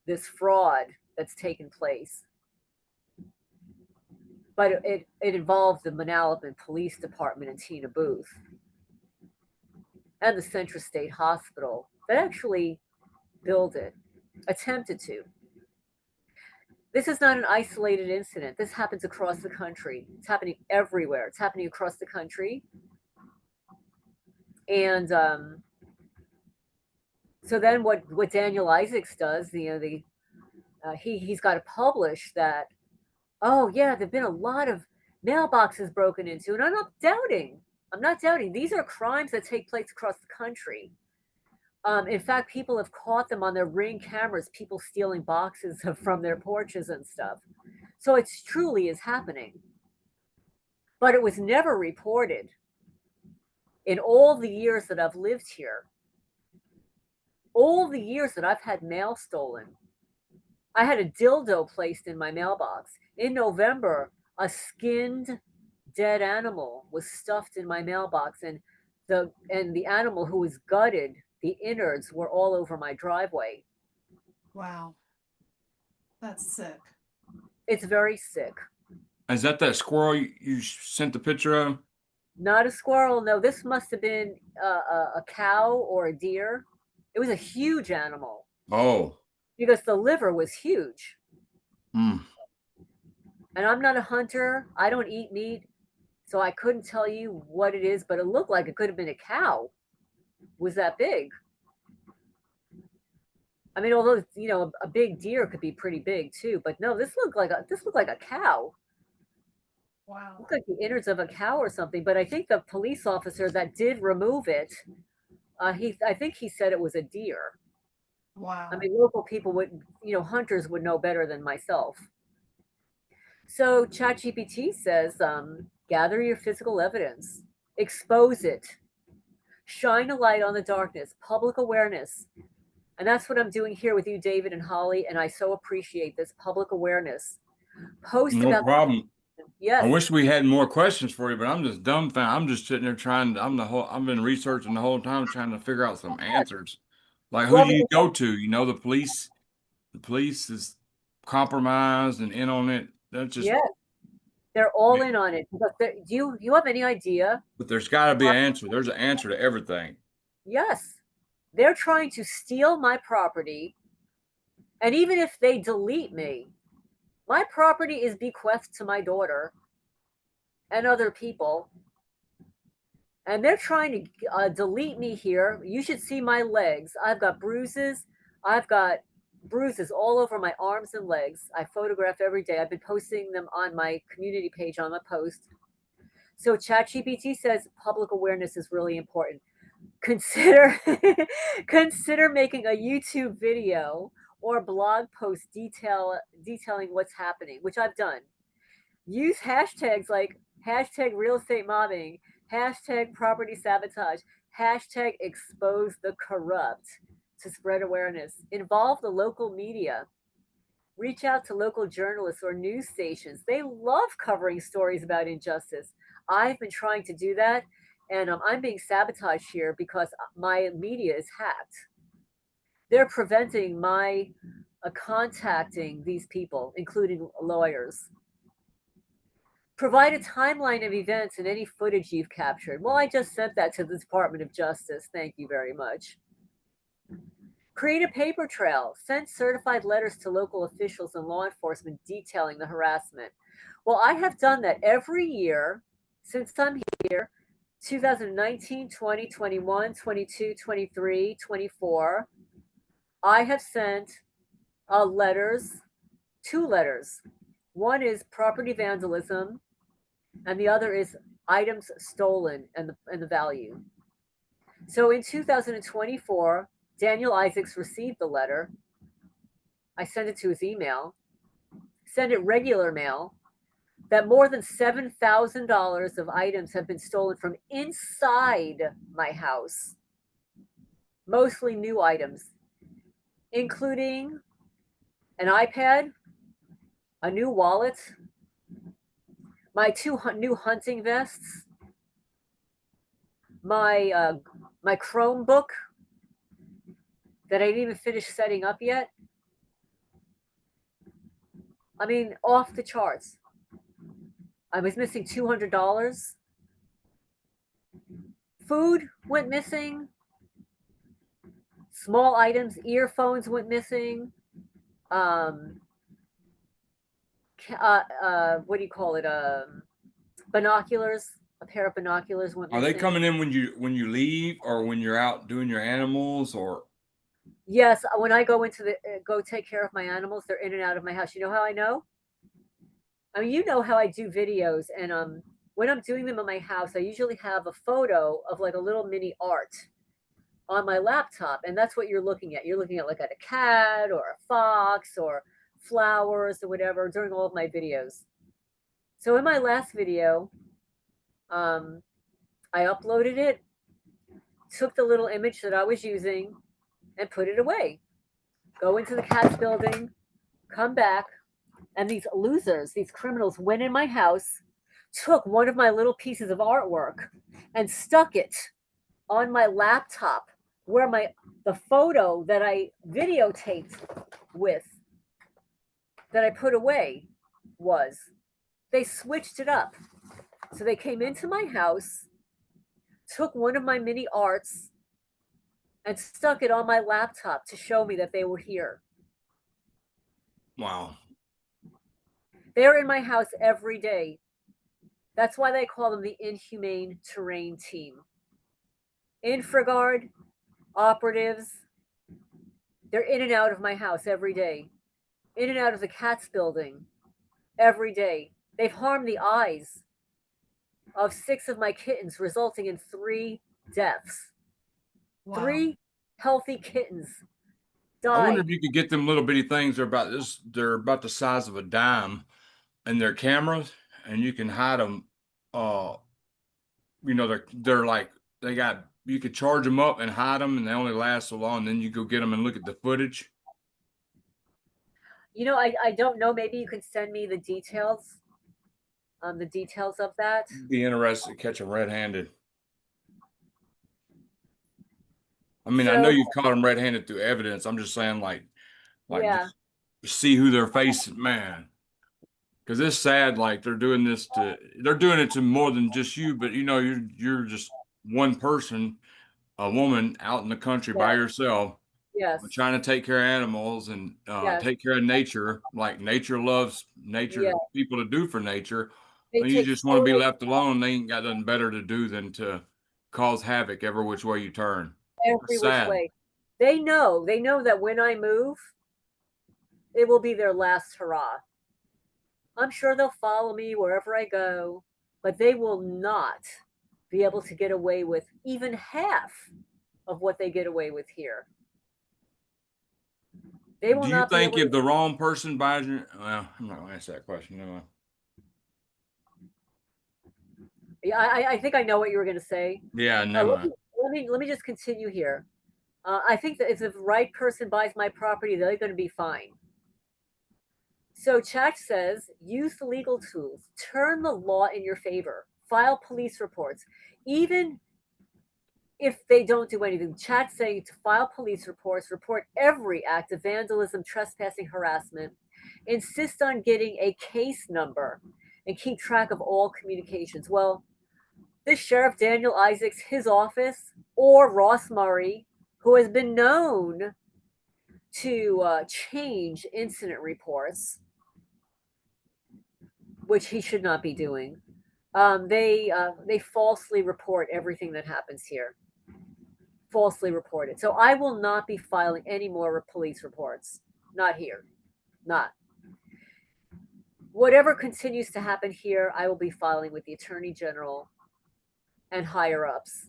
this fraud that's taken place. But it involved the Manalapan Police Department and Tina Booth and the Central State Hospital that actually built it, attempted to. This is not an isolated incident. This happens across the country. It's happening everywhere. It's happening across the country. And so then what Daniel Isaacs does, he's got to publish that, oh yeah, there've been a lot of mailboxes broken into, and I'm not doubting. These are crimes that take place across the country. In fact, people have caught them on their Ring cameras, people stealing boxes from their porches and stuff. So it truly is happening. But it was never reported in all the years that I've lived here, all the years that I've had mail stolen. I had a dildo placed in my mailbox. In November, a skinned dead animal was stuffed in my mailbox, and the animal who was gutted, the innards were all over my driveway.
Wow. That's sick.
It's very sick.
Is that squirrel you sent the picture of?
Not a squirrel. No, this must have been a cow or a deer. It was a huge animal.
Oh.
Because the liver was huge.
Hmm.
And I'm not a hunter. I don't eat meat. So I couldn't tell you what it is, but it looked like it could have been a cow. It was that big. I mean, although a big deer could be pretty big too, but no, this looked like a cow.
Wow.
It looked like the innards of a cow or something. But I think the police officer that did remove it, I think he said it was a deer.
Wow.
I mean, local people would, hunters would know better than myself. So ChatGPT says, gather your physical evidence, expose it, shine a light on the darkness, public awareness. And that's what I'm doing here with you, David and Holly. And I so appreciate this public awareness. Post
No
about
problem.
Yes.
I wish we had more questions for you, but I'm just dumbfounded. I'm just sitting there I've been researching the whole time trying to figure out some answers. Like, who
Well,
do you go to? The police is compromised and in on it. That's just,
yes, they're all in on it. But do you have any idea?
but there's got to be an answer. There's an answer to everything.
Yes. They're trying to steal my property. And even if they delete me, my property is bequeathed to my daughter and other people. And they're trying to delete me here. You should see my legs. I've got bruises. I've got bruises all over my arms and legs. I photograph every day. I've been posting them on my community page on my post. So ChatGPT says public awareness is really important. Consider consider making a YouTube video or blog post detailing what's happening, which I've done. Use hashtags like hashtag real estate mobbing, hashtag property sabotage, hashtag expose the corrupt to spread awareness. Involve the local media. Reach out to local journalists or news stations. They love covering stories about injustice. I've been trying to do that, and I'm being sabotaged here because my media is hacked. They're preventing my contacting these people, including lawyers. Provide a timeline of events and any footage you've captured. Well, I just sent that to the Department of Justice. Thank you very much. Create a paper trail. Send certified letters to local officials and law enforcement detailing the harassment. Well, I have done that every year since I'm here. 2019, 20, 21, 22, 23, 24. I have sent letters, two letters. One is property vandalism, and the other is items stolen and the value. So in 2024, Daniel Isaacs received the letter. I sent it to his email, sent it regular mail, that more than $7,000 of items have been stolen from inside my house, mostly new items, including an iPad, a new wallet, my two new hunting vests, my Chromebook that I didn't even finish setting up yet. I mean, off the charts. I was missing $200. Food went missing. Small items, earphones went missing. What do you call it? Binoculars. A pair of binoculars went
Are
missing.
they coming in when you leave, or when you're out doing your animals, or?
Yes, when I go into the go take care of my animals, they're in and out of my house. You know how I know? I mean, you know how I do videos, and when I'm doing them in my house, I usually have a photo of like a little mini art on my laptop, and that's what you're looking at. You're looking at like at a cat or a fox or flowers or whatever during all of my videos. So in my last video, I uploaded it, took the little image that I was using, and put it away. Go into the cat's building, come back, and these losers, these criminals, went in my house, took one of my little pieces of artwork, and stuck it on my laptop where the photo that I videotaped with, that I put away, was. They switched it up. So they came into my house, took one of my mini arts, and stuck it on my laptop to show me that they were here.
Wow.
They're in my house every day. That's why they call them the Inhumane Terrain Team. Infraguard, operatives, they're in and out of my house every day. In and out of the cat's building every day. They've harmed the eyes of 6 of my kittens, resulting in 3 deaths.
Wow.
3 healthy kittens
I wonder
died.
if you could get them little bitty things. They're about the size of a dime, and they're cameras, and you can hide them. They're like you could charge them up and hide them, and they only last so long. Then you go get them and look at the footage.
You know, I don't know. Maybe you can send me the details of that.
Be interested to catch them red-handed. I mean, I know
So,
you've caught them red-handed through evidence. I'm just saying, like
yeah,
just see who they're facing, man. Because it's sad, like they're doing it to more than just you, but you're just one person, a woman out in the country by
yes,
yourself,
yes,
trying to take care of animals and
yes,
take care of nature, like nature loves
yes.
people to do for nature.
They
And you
take
just want to be
photos
left alone. They ain't got nothing better to do than to cause havoc every which way you turn.
every
It's
which
sad.
way. They know that when I move, it will be their last hurrah. I'm sure they'll follow me wherever I go, but they will not be able to get away with even half of what they get away with here. They will
Do you
not be
think
able to.
if the wrong person buys your, well, I'm not gonna answer that question, am I?
Yeah, I think I know what you were going to say.
Yeah, never mind.
Let me just continue here. I think that if the right person buys my property, they're going to be fine. So Chat says, use the legal tools, turn the law in your favor, file police reports, even if they don't do anything. Chat saying to file police reports, report every act of vandalism, trespassing, harassment, insist on getting a case number, and keep track of all communications. Well, this Sheriff Daniel Isaacs, his office, or Ross Murray, who has been known to change incident reports, which he should not be doing. They falsely report everything that happens here. Falsely reported. So I will not be filing any more police reports. Not here. Not. Whatever continues to happen here, I will be filing with the Attorney General and higher ups.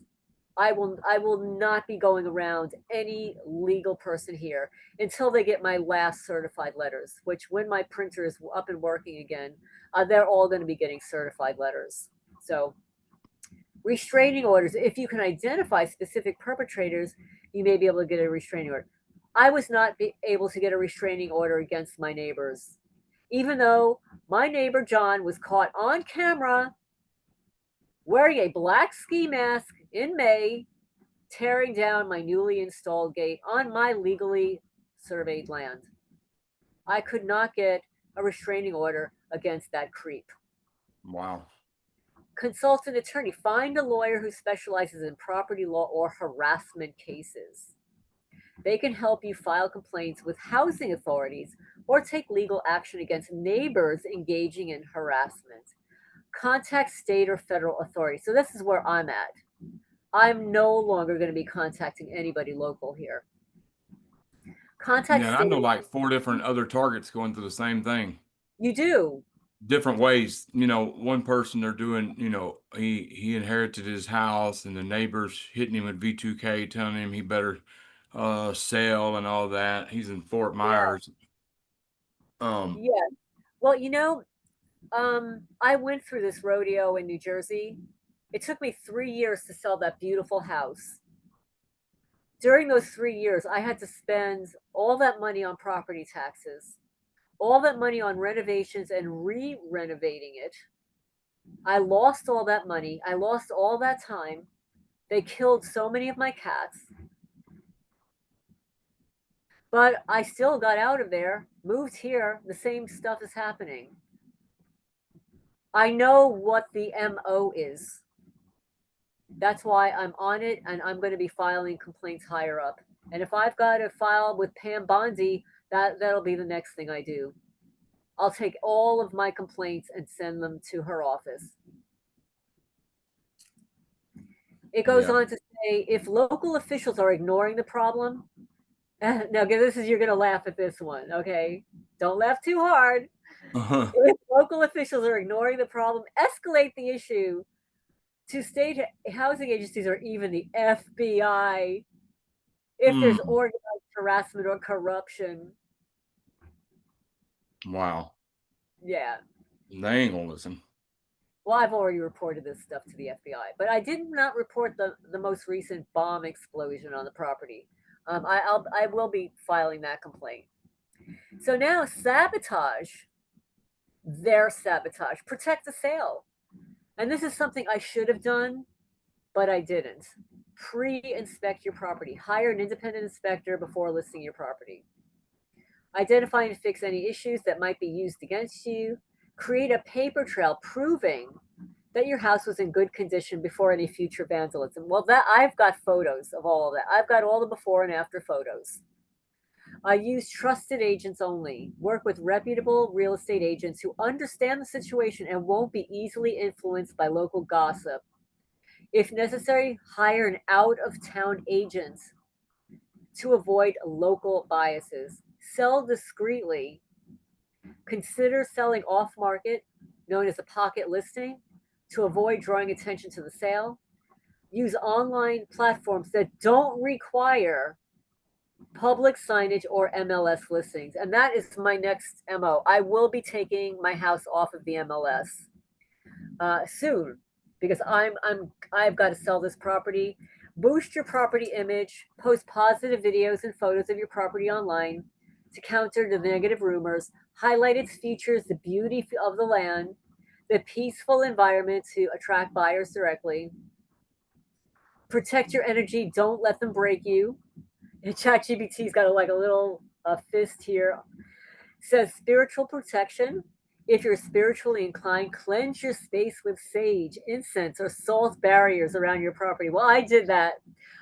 I will not be going around any legal person here until they get my last certified letters, which when my printer is up and working again, they're all going to be getting certified letters. So restraining orders, if you can identify specific perpetrators, you may be able to get a restraining order. I was not able to get a restraining order against my neighbors, even though my neighbor John was caught on camera wearing a black ski mask in May, tearing down my newly installed gate on my legally surveyed land. I could not get a restraining order against that creep.
Wow.
Consult an attorney. Find a lawyer who specializes in property law or harassment cases. They can help you file complaints with housing authorities or take legal action against neighbors engaging in harassment. Contact state or federal authorities. So this is where I'm at. I'm no longer going to be contacting anybody local here. Contact
Yeah, and I
state.
know like 4 different other targets going through the same thing.
You do.
Different ways. One person they're doing, he inherited his house and the neighbors hitting him with V2K, telling him he better sell and all that. He's in Fort Myers.
Yeah. Well, I went through this rodeo in New Jersey. It took me 3 years to sell that beautiful house. During those 3 years, I had to spend all that money on property taxes, all that money on renovations and re-renovating it. I lost all that money. I lost all that time. They killed so many of my cats. But I still got out of there, moved here. The same stuff is happening. I know what the MO is. That's why I'm on it, and I'm going to be filing complaints higher up. And if I've got to file with Pam Bondi, that'll be the next thing I do. I'll take all of my complaints and send them to her office. It goes
Yeah.
on to say, if local officials are ignoring the problem, now you're going to laugh at this one, okay? Don't laugh too hard.
Uh-huh.
If local officials are ignoring the problem, escalate the issue to state housing agencies or even the FBI if there's
Mm.
organized harassment or corruption.
Wow.
Yeah.
They ain't gonna listen.
Well, I've already reported this stuff to the FBI, but I did not report the most recent bomb explosion on the property. I will be filing that complaint. So now sabotage, their sabotage, protect the sale. And this is something I should have done, but I didn't. Pre-inspect your property. Hire an independent inspector before listing your property. Identify and fix any issues that might be used against you. Create a paper trail proving that your house was in good condition before any future vandalism. Well, that I've got photos of all of that. I've got all the before and after photos. Use trusted agents only. Work with reputable real estate agents who understand the situation and won't be easily influenced by local gossip. If necessary, hire an out-of-town agent to avoid local biases. Sell discreetly. Consider selling off-market, known as a pocket listing, to avoid drawing attention to the sale. Use online platforms that don't require public signage or MLS listings. And that is my next MO. I will be taking my house off of the MLS soon because I've got to sell this property. Boost your property image, post positive videos and photos of your property online to counter the negative rumors, highlight its features, the beauty of the land, the peaceful environment to attract buyers directly. Protect your energy, don't let them break you. And ChatGPT's got a little fist here. It says spiritual protection. If you're spiritually inclined, cleanse your space with sage, incense, or salt barriers around your property. Well, I did that.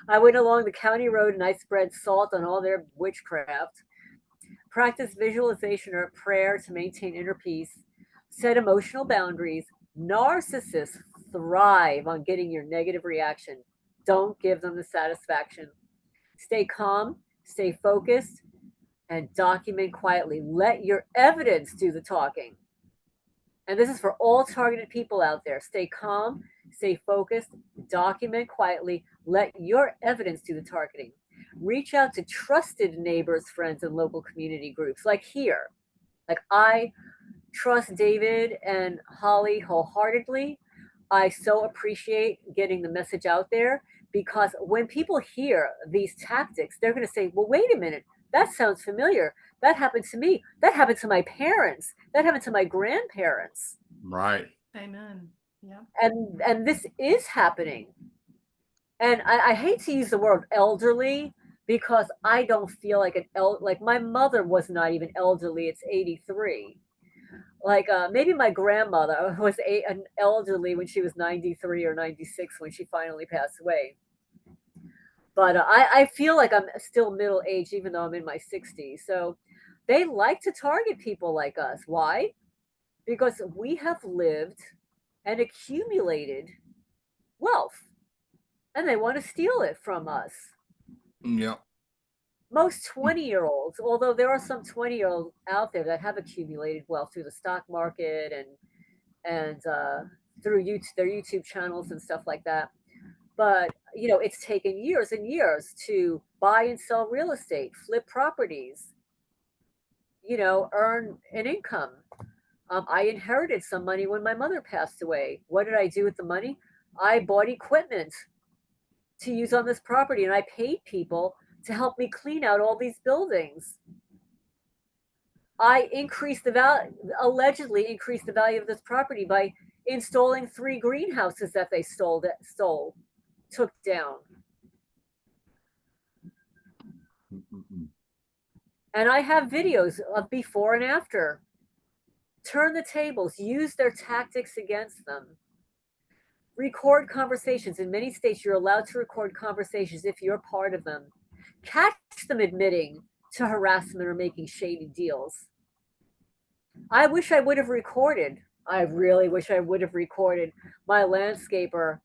I went along the county road and I spread salt on all their witchcraft. Practice visualization or prayer to maintain inner peace. Set emotional boundaries. Narcissists thrive on getting your negative reaction. Don't give them the satisfaction. Stay calm, stay focused, and document quietly. Let your evidence do the talking. And this is for all targeted people out there. Stay calm, stay focused, document quietly, let your evidence do the targeting. Reach out to trusted neighbors, friends, and local community groups like here. Like I trust David and Holly wholeheartedly. I so appreciate getting the message out there because when people hear these tactics, they're going to say, well, wait a minute, that sounds familiar. That happened to me. That happened to my parents. That happened to my grandparents.
Right.
Amen. Yeah.
And this is happening. And I hate to use the word elderly because I don't feel like like my mother was not even elderly. It's 83. Like maybe my grandmother was an elderly when she was 93 or 96 when she finally passed away. But I feel like I'm still middle aged even though I'm in my 60s. So they like to target people like us. Why? Because we have lived and accumulated wealth and they want to steal it from us.
Yeah.
Most 20-year-olds, although there are some 20-year-olds out there that have accumulated wealth through the stock market and through YouTube, their YouTube channels and stuff like that. But you know, it's taken years and years to buy and sell real estate, flip properties, you know, earn an income. I inherited some money when my mother passed away. What did I do with the money? I bought equipment to use on this property, and I paid people to help me clean out all these buildings. I increased the value, allegedly increased the value of this property by installing 3 greenhouses that they took down. And I have videos of before and after. Turn the tables, use their tactics against them. Record conversations. In many states, you're allowed to record conversations if you're part of them. Catch them admitting to harassment or making shady deals. I wish I would have recorded. I really wish I would have recorded my landscaper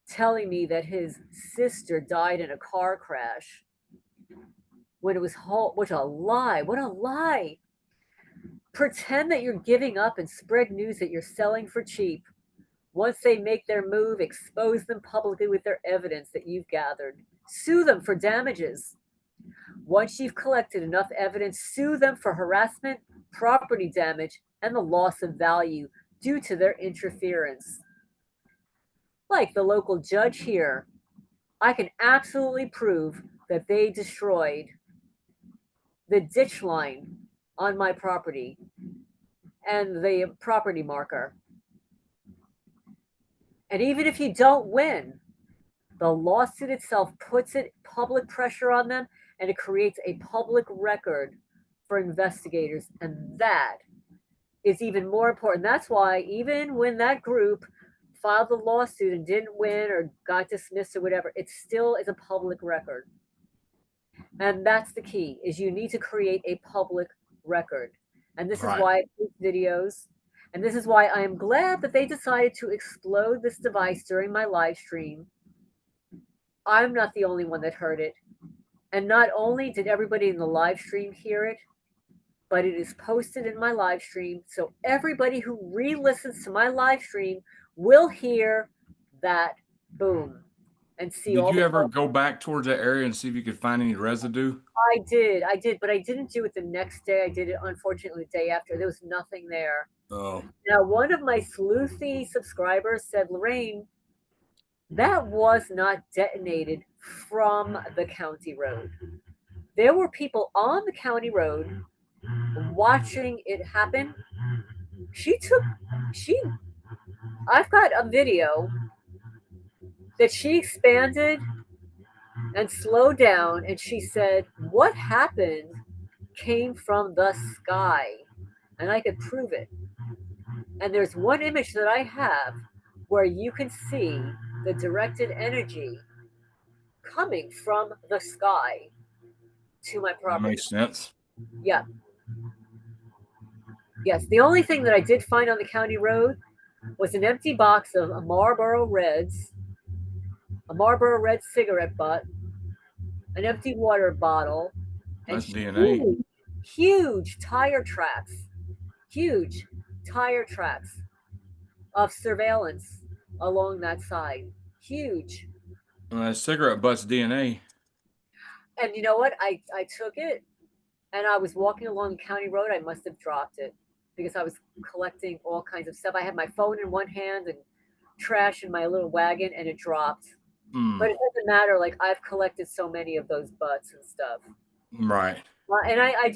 telling me that his sister died in a car crash when it was whole. What a lie. What a lie. Pretend that you're giving up and spread news that you're selling for cheap. Once they make their move, expose them publicly with their evidence that you've gathered. Sue them for damages. Once you've collected enough evidence, sue them for harassment, property damage, and the loss of value due to their interference. Like the local judge here, I can absolutely prove that they destroyed the ditch line on my property and the property marker. And even if you don't win, the lawsuit itself puts it public pressure on them and it creates a public record for investigators. And that is even more important. That's why even when that group filed the lawsuit and didn't win or got dismissed or whatever, it still is a public record. And that's the key, is you need to create a public record. And this is why I post videos. And this is why I am glad that they decided to explode this device during my live stream. I'm not the only one that heard it. And not only did everybody in the live stream hear it, but it is posted in my live stream. So everybody who re-listens to my live stream will hear that boom and see all
Did you
the
ever go back towards that area and see if you could find any residue?
I did, but I didn't do it the next day. I did it, unfortunately, the day after. There was nothing there.
Oh.
Now, one of my sleuthy subscribers said, Lorraine, that was not detonated from the county road. There were people on the county road watching it happen. I've got a video that she expanded and slowed down, and she said, what happened came from the sky. And I could prove it. And there's one image that I have where you can see the directed energy coming from the sky to my
That
property.
makes sense.
Yeah. Yes. The only thing that I did find on the county road was an empty box of Marlboro Reds, a Marlboro Red cigarette butt, an empty water bottle, and
That's DNA.
huge tire tracks, huge tire tracks of surveillance along that side. Huge.
Cigarette butts DNA.
And you know what? I took it and I was walking along the county road. I must have dropped it because I was collecting all kinds of stuff. I had my phone in one hand and trash in my little wagon, and it dropped. But
Mm,
it doesn't matter. Like, I've collected so many of those butts and stuff.
right.
And I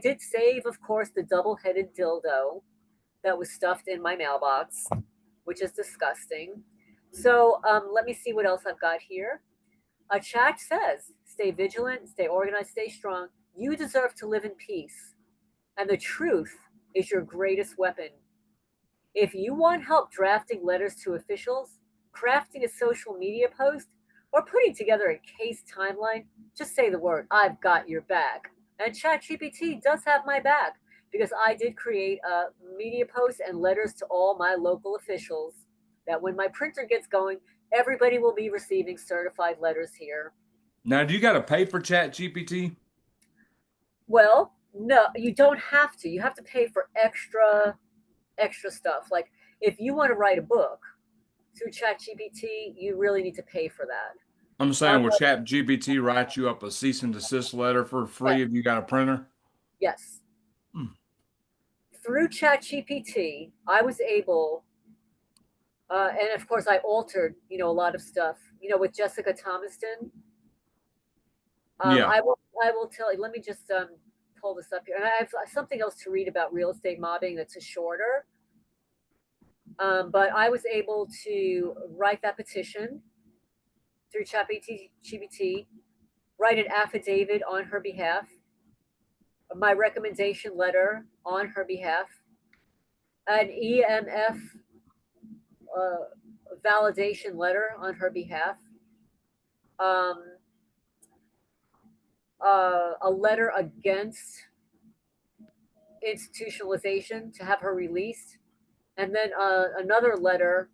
did save, of course, the double-headed dildo that was stuffed in my mailbox, which is disgusting. So let me see what else I've got here. A chat says, stay vigilant, stay organized, stay strong. You deserve to live in peace. And the truth is your greatest weapon. If you want help drafting letters to officials, crafting a social media post, or putting together a case timeline, just say the word, I've got your back. And ChatGPT does have my back because I did create a media post and letters to all my local officials that when my printer gets going, everybody will be receiving certified letters here.
Now, do you got to pay for Chat GPT?
Well, no, you don't have to. You have to pay for extra stuff. Like, if you want to write a book through ChatGPT, you really need to pay for that.
I'm saying, will Chat GPT write you up a cease and desist letter for free
Yes,
if you got a printer?
yes.
Hmm.
Through ChatGPT, I was able, and of course, I altered, a lot of stuff. With Jessica Thomaston,
Yeah.
I will tell you. Let me just pull this up here, and I have something else to read about real estate mobbing that's a shorter. But I was able to write that petition through ChatGPT, write an affidavit on her behalf, my recommendation letter on her behalf, an EMF uh, validation letter on her behalf, um, a letter against institutionalization to have her released, and then another letter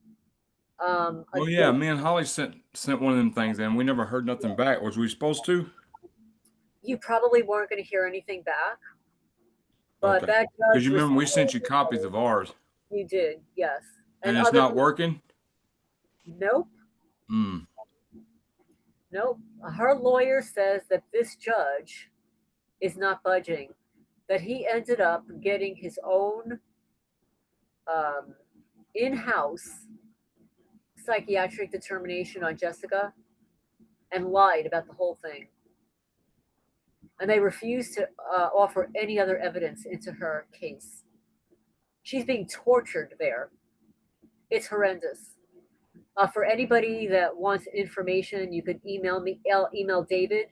Well, yeah,
against.
me and Holly sent one of them things in. We never heard nothing back. Was we supposed to?
You probably weren't going to hear anything back, but
Okay.
that
Because
judge
you remember we sent you
responded.
copies of ours,
You did, yes.
and
And
it's
other,
not working?
nope,
Mm.
nope. Her lawyer says that this judge is not budging, that he ended up getting his own um, in house psychiatric determination on Jessica and lied about the whole thing. And they refused to offer any other evidence into her case. She's being tortured there. It's horrendous. For anybody that wants information, you can email me, email David,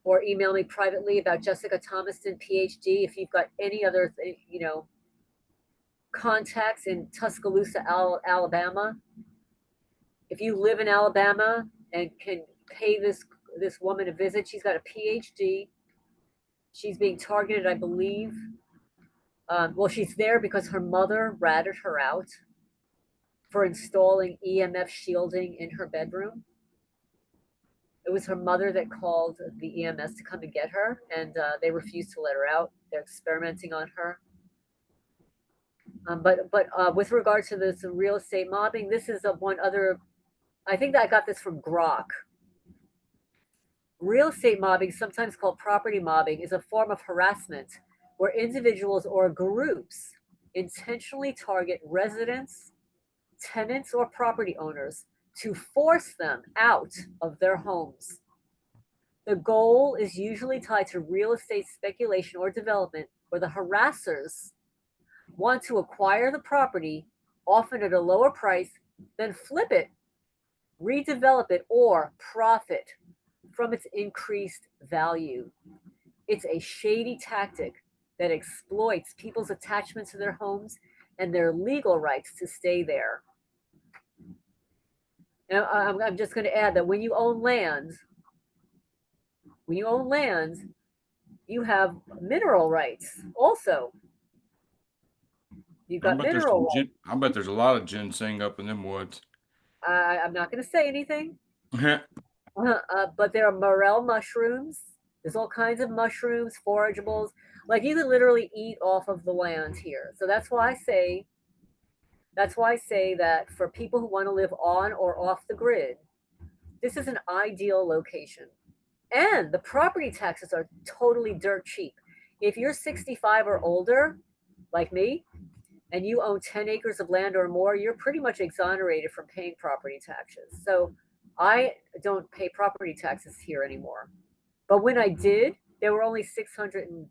or email me privately about Jessica Thomaston, PhD. If you've got any other, contacts in Tuscaloosa, Alabama. If you live in Alabama and can pay this woman a visit, she's got a PhD. She's being targeted, I believe. Well, she's there because her mother ratted her out for installing EMF shielding in her bedroom. It was her mother that called the EMS to come and get her, and they refused to let her out. They're experimenting on her. But with regard to this real estate mobbing, this is one other. I think that I got this from Grok. Real estate mobbing, sometimes called property mobbing, is a form of harassment where individuals or groups intentionally target residents, tenants, or property owners to force them out of their homes. The goal is usually tied to real estate speculation or development, where the harassers want to acquire the property, often at a lower price, then flip it, redevelop it, or profit from its increased value. It's a shady tactic that exploits people's attachment to their homes and their legal rights to stay there. Now, I'm just going to add that when you own land, you have mineral rights also. You've
I
got
bet there's
mineral water.
I bet there's a lot of ginseng up in them woods.
I'm not going to say anything, but there are morel mushrooms. There's all kinds of mushrooms, forageables. Like you can literally eat off of the land here. So that's why I say that for people who want to live on or off the grid, this is an ideal location. And the property taxes are totally dirt cheap. If you're 65 or older, like me, and you own 10 acres of land or more, you're pretty much exonerated from paying property taxes. So I don't pay property taxes here anymore. But when I did, they were only $650.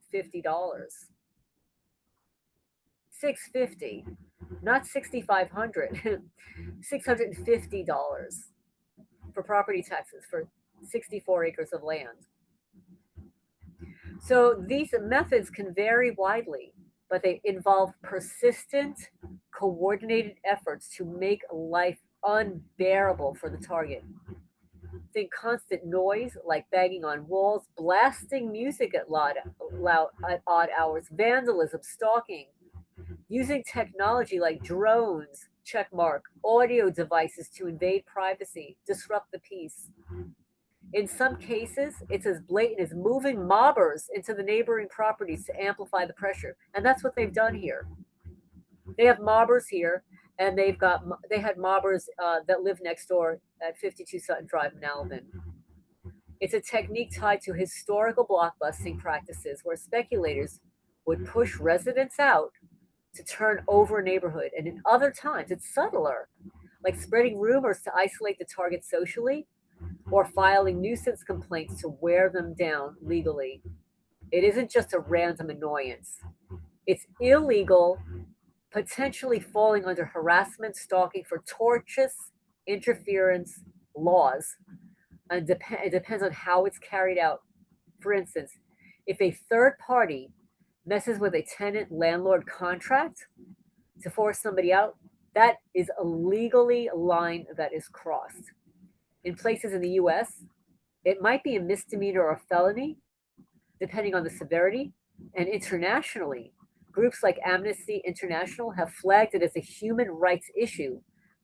650, not 6,500. $650 for property taxes for 64 acres of land. So these methods can vary widely, but they involve persistent, coordinated efforts to make life unbearable for the target. Think constant noise like banging on walls, blasting music at odd hours, vandalism, stalking, using technology like drones, checkmark, audio devices to invade privacy, disrupt the peace. In some cases, it's as blatant as moving mobbers into the neighboring properties to amplify the pressure. And that's what they've done here. They have mobbers here, and they had mobbers that live next door at 52 Sutton Drive in Alvin. It's a technique tied to historical blockbusting practices where speculators would push residents out to turn over a neighborhood. And in other times, it's subtler, like spreading rumors to isolate the target socially or filing nuisance complaints to wear them down legally. It isn't just a random annoyance, it's illegal, potentially falling under harassment, stalking for tortious interference laws. And it depends on how it's carried out. For instance, if a third party messes with a tenant landlord contract to force somebody out, that is a legally line that is crossed. In places in the US, it might be a misdemeanor or a felony, depending on the severity. And internationally, groups like Amnesty International have flagged it as a human rights issue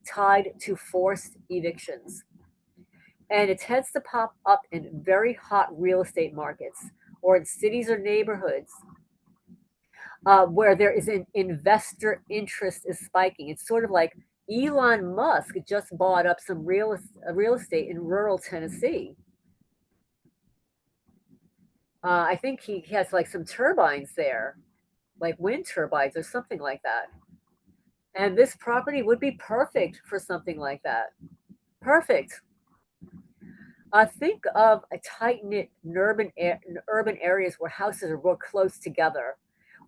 tied to forced evictions. And it tends to pop up in very hot real estate markets or in cities or neighborhoods where there is an investor interest is spiking. It's sort of like Elon Musk just bought up some real estate in rural Tennessee. I think he has like some turbines there, like wind turbines or something like that. And this property would be perfect for something like that. Perfect. Think of a tight knit urban areas where houses are real close together,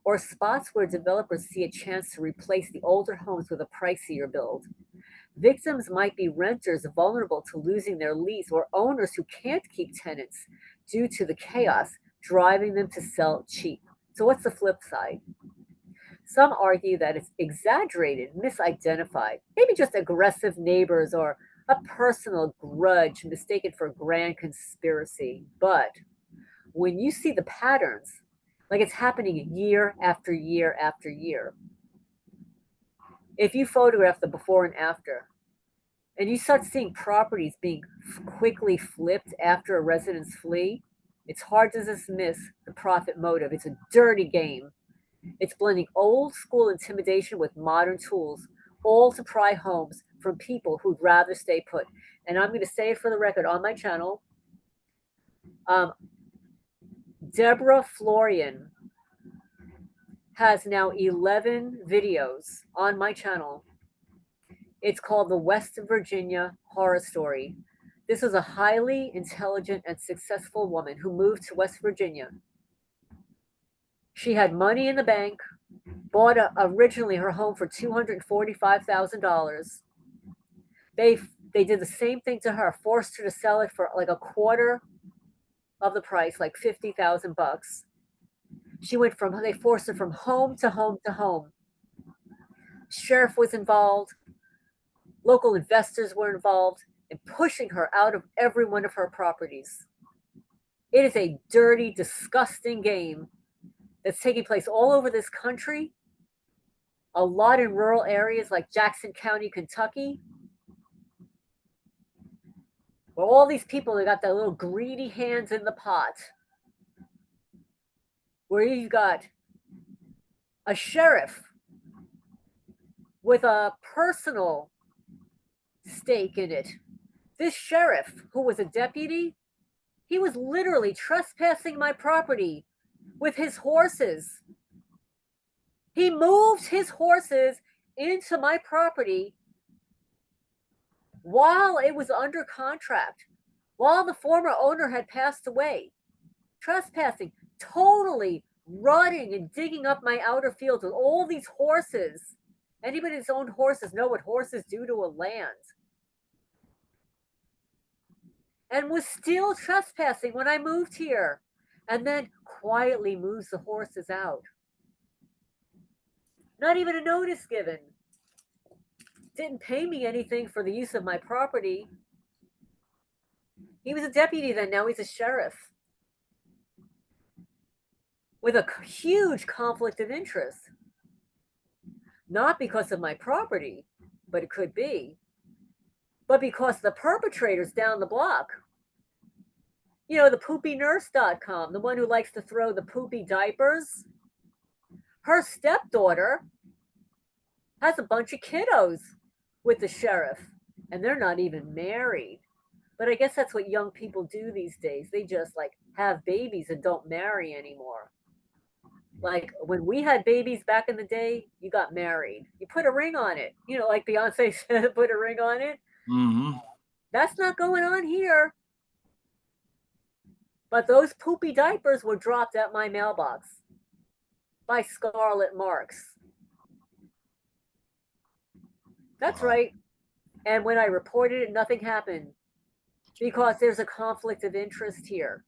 or spots where developers see a chance to replace the older homes with a pricier build. Victims might be renters vulnerable to losing their lease or owners who can't keep tenants due to the chaos driving them to sell cheap. So, what's the flip side? Some argue that it's exaggerated, misidentified, maybe just aggressive neighbors or a personal grudge mistaken for grand conspiracy. But when you see the patterns, like it's happening year after year after year, if you photograph the before and after, and you start seeing properties being quickly flipped after a residents flee, it's hard to dismiss the profit motive. It's a dirty game. It's blending old school intimidation with modern tools, all to pry homes from people who'd rather stay put. And I'm going to say it for the record on my channel. Deborah Florian has now 11 videos on my channel. It's called The West Virginia Horror Story. This is a highly intelligent and successful woman who moved to West Virginia. She had money in the bank, bought originally her home for $245,000. They did the same thing to her, forced her to sell it for like a quarter of the price, like 50,000 bucks. They forced her from home to home to home. Sheriff was involved. Local investors were involved in pushing her out of every one of her properties. It is a dirty, disgusting game that's taking place all over this country. a lot in rural areas like Jackson County, Kentucky, where all these people, they got their little greedy hands in the pot, where you've got a sheriff with a personal stake in it. This sheriff, who was a deputy, he was literally trespassing my property with his horses. He moved his horses into my property while it was under contract, while the former owner had passed away. Trespassing, totally rutting and digging up my outer fields with all these horses. Anybody that's owned horses know what horses do to a land. And was still trespassing when I moved here, and then quietly moves the horses out. Not even a notice given. Didn't pay me anything for the use of my property. He was a deputy then, now he's a sheriff. With a huge conflict of interest. Not because of my property, but it could be, but because the perpetrators down the block, you know, the poopynurse.com, the one who likes to throw the poopy diapers, her stepdaughter has a bunch of kiddos with the sheriff, and they're not even married. But I guess that's what young people do these days. They just like have babies and don't marry anymore. Like when we had babies back in the day, you got married. You put a ring on it. You know, like Beyonce said, put a ring on it.
Mm-hmm.
That's not going on here. But those poopy diapers were dropped at my mailbox by Scarlet Marks. That's
Wow.
right. And when I reported it, nothing happened because there's a conflict of interest here.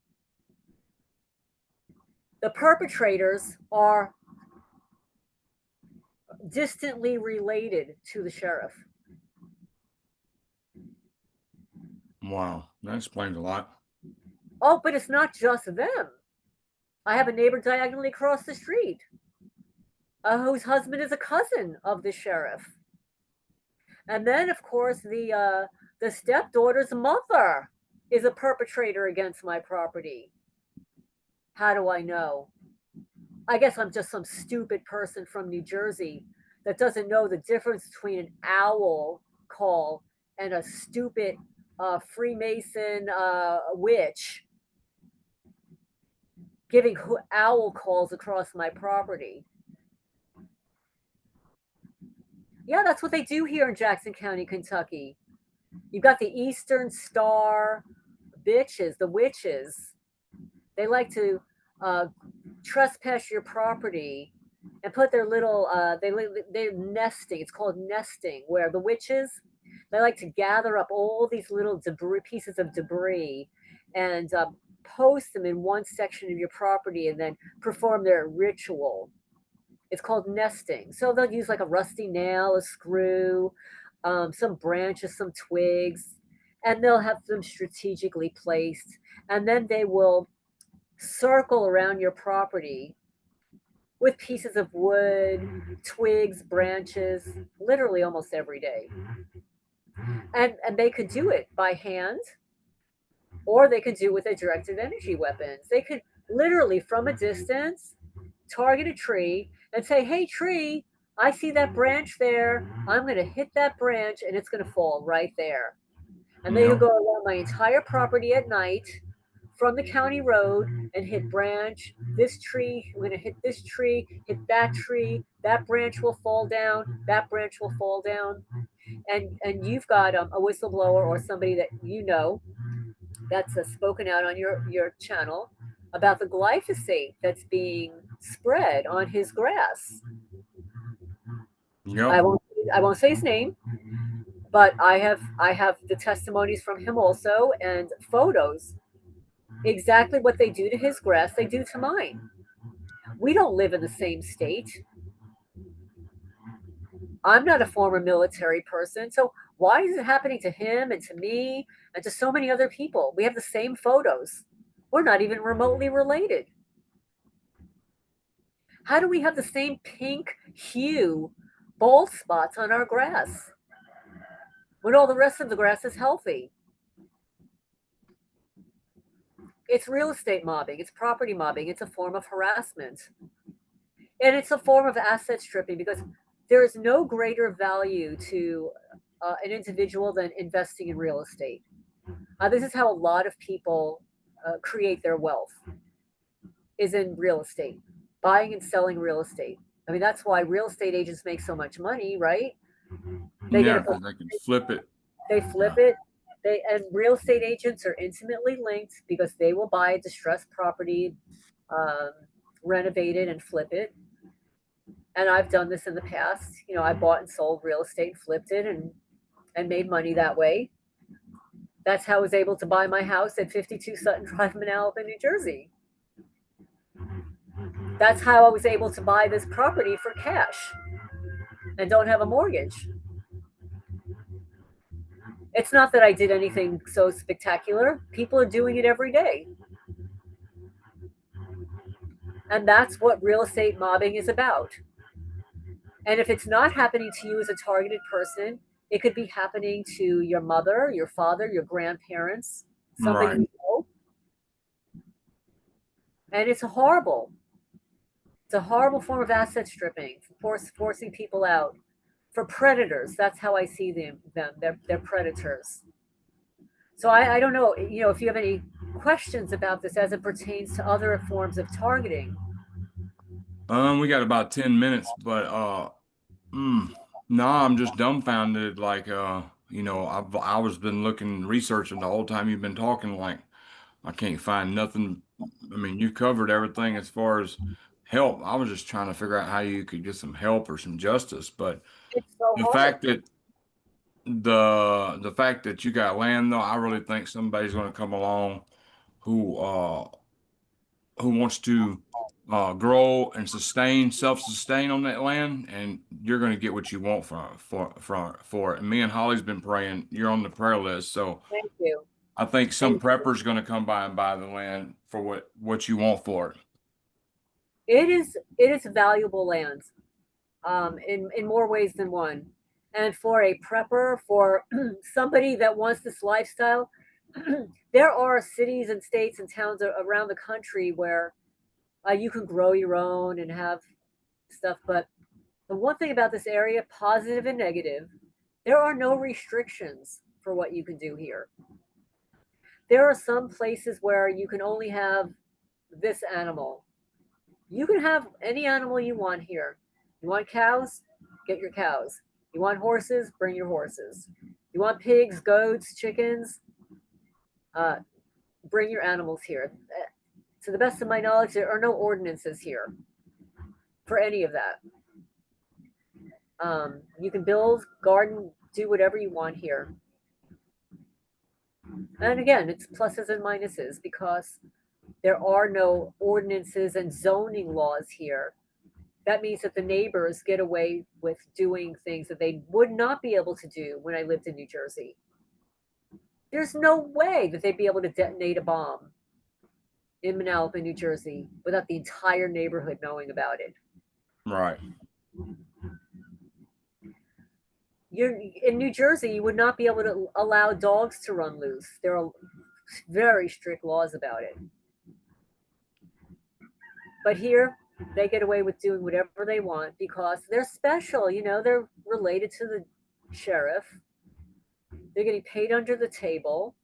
The perpetrators are distantly related to the sheriff.
Wow. That explains a lot.
Oh, but it's not just them. I have a neighbor diagonally across the street whose husband is a cousin of the sheriff. And then, of course, the stepdaughter's mother is a perpetrator against my property. How do I know? I guess I'm just some stupid person from New Jersey that doesn't know the difference between an owl call and a stupid Freemason witch giving owl calls across my property. Yeah, that's what they do here in Jackson County, Kentucky. You've got the Eastern Star bitches, the witches. They like to trespass your property and put their little, they're nesting. It's called nesting, where the witches, they like to gather up all these little debris, pieces of debris, and post them in one section of your property and then perform their ritual. It's called nesting. So they'll use like a rusty nail, a screw, some branches, some twigs, and they'll have them strategically placed. And then they will circle around your property with pieces of wood, twigs, branches, literally almost every day. And they could do it by hand, or they could do it with their directed energy weapons. They could literally from a distance target a tree and say, hey, tree, I see that branch there. I'm going to hit that branch and it's going to fall right there. And they
Yeah.
would go around my entire property at night from the county road and hit branch, this tree, I'm going to hit this tree, hit that branch will fall down, that branch will fall down. And you've got a whistleblower or somebody that you know that's spoken out on your channel about the glyphosate that's being spread on his grass.
Yep.
I won't say his name, but I have the testimonies from him also and photos. Exactly what they do to his grass, they do to mine. We don't live in the same state. I'm not a former military person, so why is it happening to him and to me and to so many other people? We have the same photos. We're not even remotely related. How do we have the same pink hue bald spots on our grass when all the rest of the grass is healthy. It's real estate mobbing, it's property mobbing, it's a form of harassment. And it's a form of asset stripping because there is no greater value to an individual than investing in real estate. This is how a lot of people create their wealth, is in real estate, buying and selling real estate. I mean, that's why real estate agents make so much money, right? They
Yeah,
get
because they can flip it.
they flip it. And real estate agents are intimately linked because they will buy a distressed property, um, renovate it, and flip it. And I've done this in the past. You know, I bought and sold real estate, flipped it, and made money that way. That's how I was able to buy my house at 52 Sutton Drive, Manalapan, New Jersey. That's how I was able to buy this property for cash and don't have a mortgage. It's not that I did anything so spectacular. People are doing it every day. And that's what real estate mobbing is about. And if it's not happening to you as a targeted person, it could be happening to your mother, your father, your grandparents, somebody
Right.
you know. And it's horrible. It's a horrible form of asset stripping, forcing people out. For predators, that's how I see them. They're predators. So I don't know, you know, if you have any questions about this as it pertains to other forms of targeting.
We got about 10 minutes, but no, I'm just dumbfounded. Like you know, I was been looking, researching the whole time you've been talking. Like I can't find nothing. I mean, you covered everything as far as help. I was just trying to figure out how you could get some help or some justice. But
It's so
the
hard.
fact that the fact that you got land, though, I really think somebody's going to come along who wants to grow and self-sustain on that land, and you're going to get what you want for it. And me and Holly's been praying. You're on the prayer list, so
Thank you.
I think some
Thank you.
prepper's going to come by and buy the land for what you want for it.
It is valuable land, in more ways than one. And for a prepper, for somebody that wants this lifestyle, there are cities and states and towns around the country where you can grow your own and have stuff. But the one thing about this area, positive and negative, there are no restrictions for what you can do here. There are some places where you can only have this animal. You can have any animal you want here. You want cows? Get your cows. You want horses? Bring your horses. You want pigs, goats, chickens? Uh, bring your animals here. To the best of my knowledge, there are no ordinances here for any of that. You can build, garden, do whatever you want here. And again, it's pluses and minuses because there are no ordinances and zoning laws here. That means that the neighbors get away with doing things that they would not be able to do when I lived in New Jersey. There's no way that they'd be able to detonate a bomb in Manalapan, New Jersey, without the entire neighborhood knowing about it.
Right.
You're in New Jersey, you would not be able to allow dogs to run loose. There are very strict laws about it. But here, they get away with doing whatever they want because they're special. You know, they're related to the sheriff. They're getting paid under the table.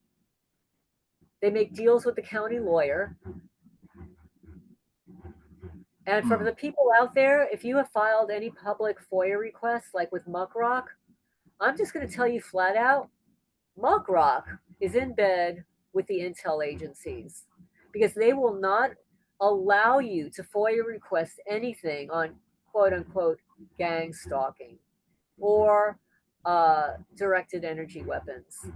They make deals with the county lawyer. And for the people out there, if you have filed any public FOIA requests, like with Muckrock, I'm just going to tell you flat out, Muckrock is in bed with the intel agencies because they will not allow you to FOIA request anything on quote unquote gang stalking or directed energy weapons.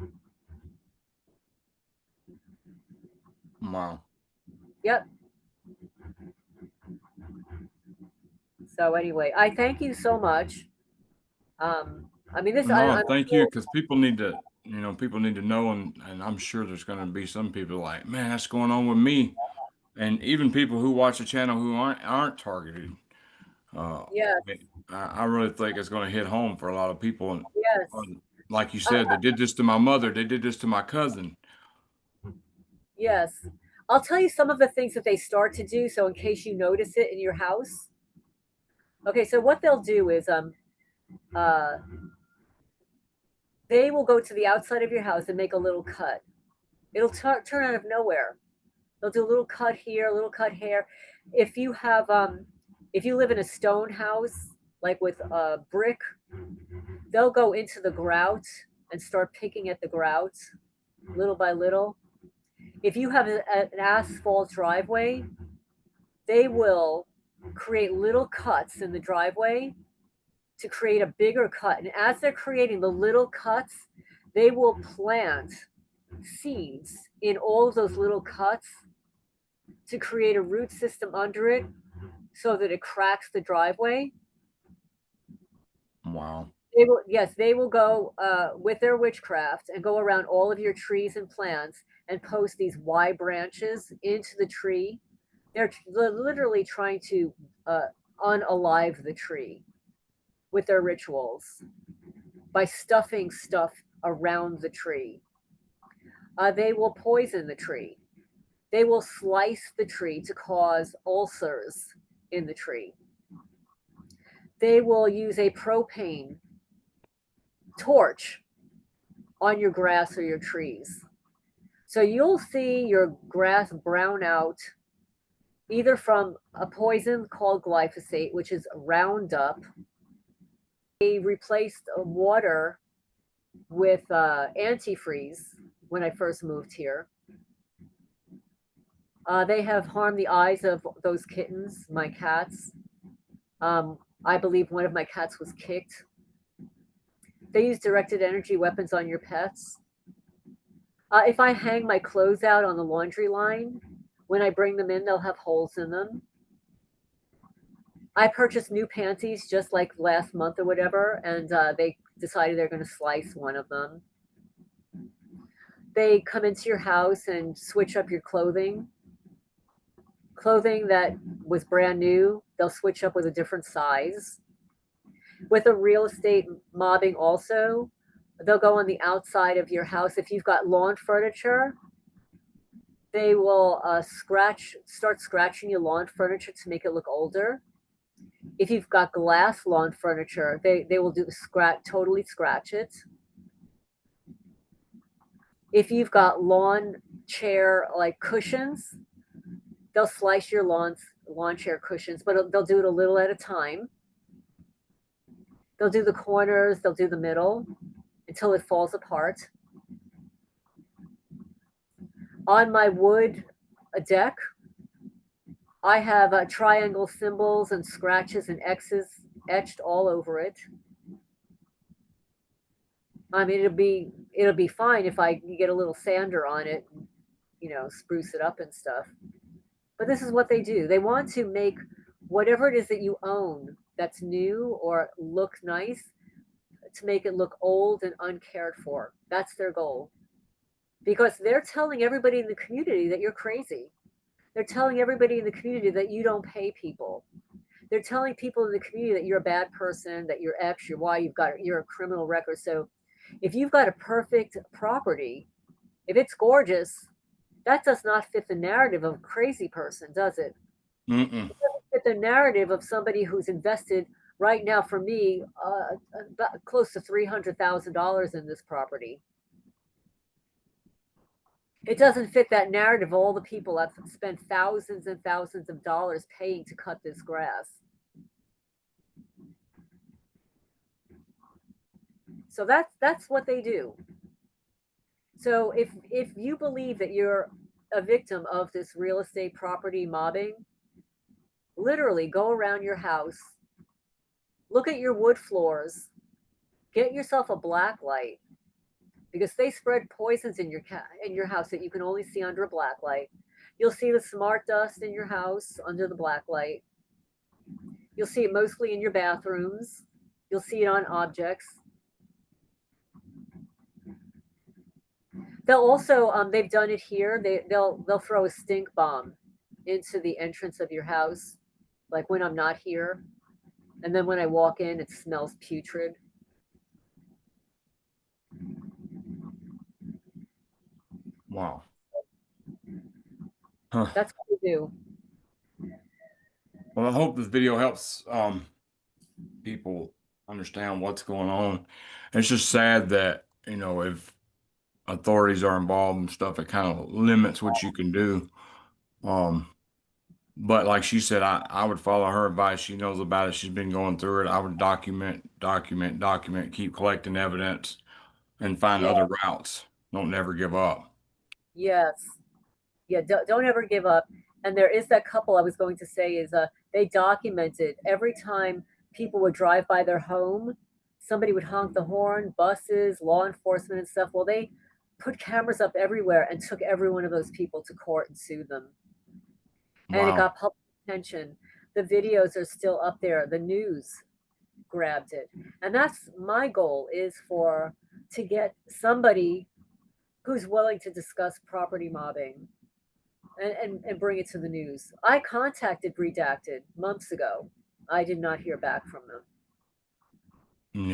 Wow.
Yep. So anyway, I thank you so much. I mean, this.
No, thank you, because people need to, people need to know, and I'm sure there's going to be some people like, man, that's going on with me, and even people who watch the channel who aren't targeted.
Yes,
I really think it's going to hit home for a lot of people. And
yes,
like you
uh,
said, they did this to my mother. They did this to my cousin.
yes. I'll tell you some of the things that they start to do. So in case you notice it in your house. Okay, so what they'll do is uh, they will go to the outside of your house and make a little cut. It'll turn out of nowhere. They'll do a little cut here, a little cut here. If you have if you live in a stone house, like with brick, they'll go into the grout and start picking at the grout little by little. If you have an asphalt driveway, they will create little cuts in the driveway to create a bigger cut. And as they're creating the little cuts, they will plant seeds in all of those little cuts to create a root system under it so that it cracks the driveway.
Wow.
They will, yes, they will go with their witchcraft and go around all of your trees and plants and post these Y branches into the tree. They're literally trying to unalive the tree with their rituals by stuffing stuff around the tree. They will poison the tree. They will slice the tree to cause ulcers in the tree. They will use a propane torch on your grass or your trees. So you'll see your grass brown out either from a poison called glyphosate, which is Roundup. They replaced water with antifreeze when I first moved here. They have harmed the eyes of those kittens, my cats. I believe one of my cats was kicked. They use directed energy weapons on your pets. If I hang my clothes out on the laundry line, when I bring them in, they'll have holes in them. I purchased new panties just like last month or whatever, and they decided they're going to slice one of them. They come into your house and switch up your clothing. Clothing that was brand new, they'll switch up with a different size. With a real estate mobbing, also, they'll go on the outside of your house. If you've got lawn furniture, they will start scratching your lawn furniture to make it look older. If you've got glass lawn furniture, they will do totally scratch it. If you've got lawn chair like cushions, they'll slice your lawn chair cushions, but they'll do it a little at a time. They'll do the corners, they'll do the middle until it falls apart. On my wood deck, I have triangle symbols and scratches and X's etched all over it. I mean, it'll be fine if I get a little sander on it, spruce it up and stuff. But this is what they do. They want to make whatever it is that you own that's new or look nice to make it look old and uncared for. That's their goal. Because they're telling everybody in the community that you're crazy. They're telling everybody in the community that you don't pay people. They're telling people in the community that you're a bad person, that you're X, you're Y, you're a criminal record. So if you've got a perfect property, if it's gorgeous, that does not fit the narrative of a crazy person, does it?
Mm-mm.
It doesn't fit the narrative of somebody who's invested right now for me about close to $300,000 in this property. It doesn't fit that narrative of all the people that have spent thousands and thousands of dollars paying to cut this grass. So that's what they do. So if you believe that you're a victim of this real estate property mobbing, literally go around your house, look at your wood floors, get yourself a black light, because they spread poisons in your house that you can only see under a black light. You'll see the smart dust in your house under the black light. You'll see it mostly in your bathrooms. You'll see it on objects. They'll also they've done it here. They'll throw a stink bomb into the entrance of your house, like when I'm not here. And then when I walk in, it smells putrid.
Wow. Huh.
That's what we do.
Well, I hope this video helps people understand what's going on. It's just sad that, you know, if authorities are involved and stuff, it kind of limits what you can do. But like she said, I would follow her advice. She knows about it. She's been going through it. I would document, keep collecting evidence and find
Yeah.
other routes. Don't never give up.
Yes. Yeah. Don't ever give up. And there is that couple I was going to say is they documented every time people would drive by their home, somebody would honk the horn, buses, law enforcement and stuff. Well, they put cameras up everywhere and took every one of those people to court and sued them. And it
Wow.
got public attention. The videos are still up there. The news grabbed it. And that's my goal is to get somebody who's willing to discuss property mobbing and bring it to the news. I contacted Redacted months ago. I did not hear back from them.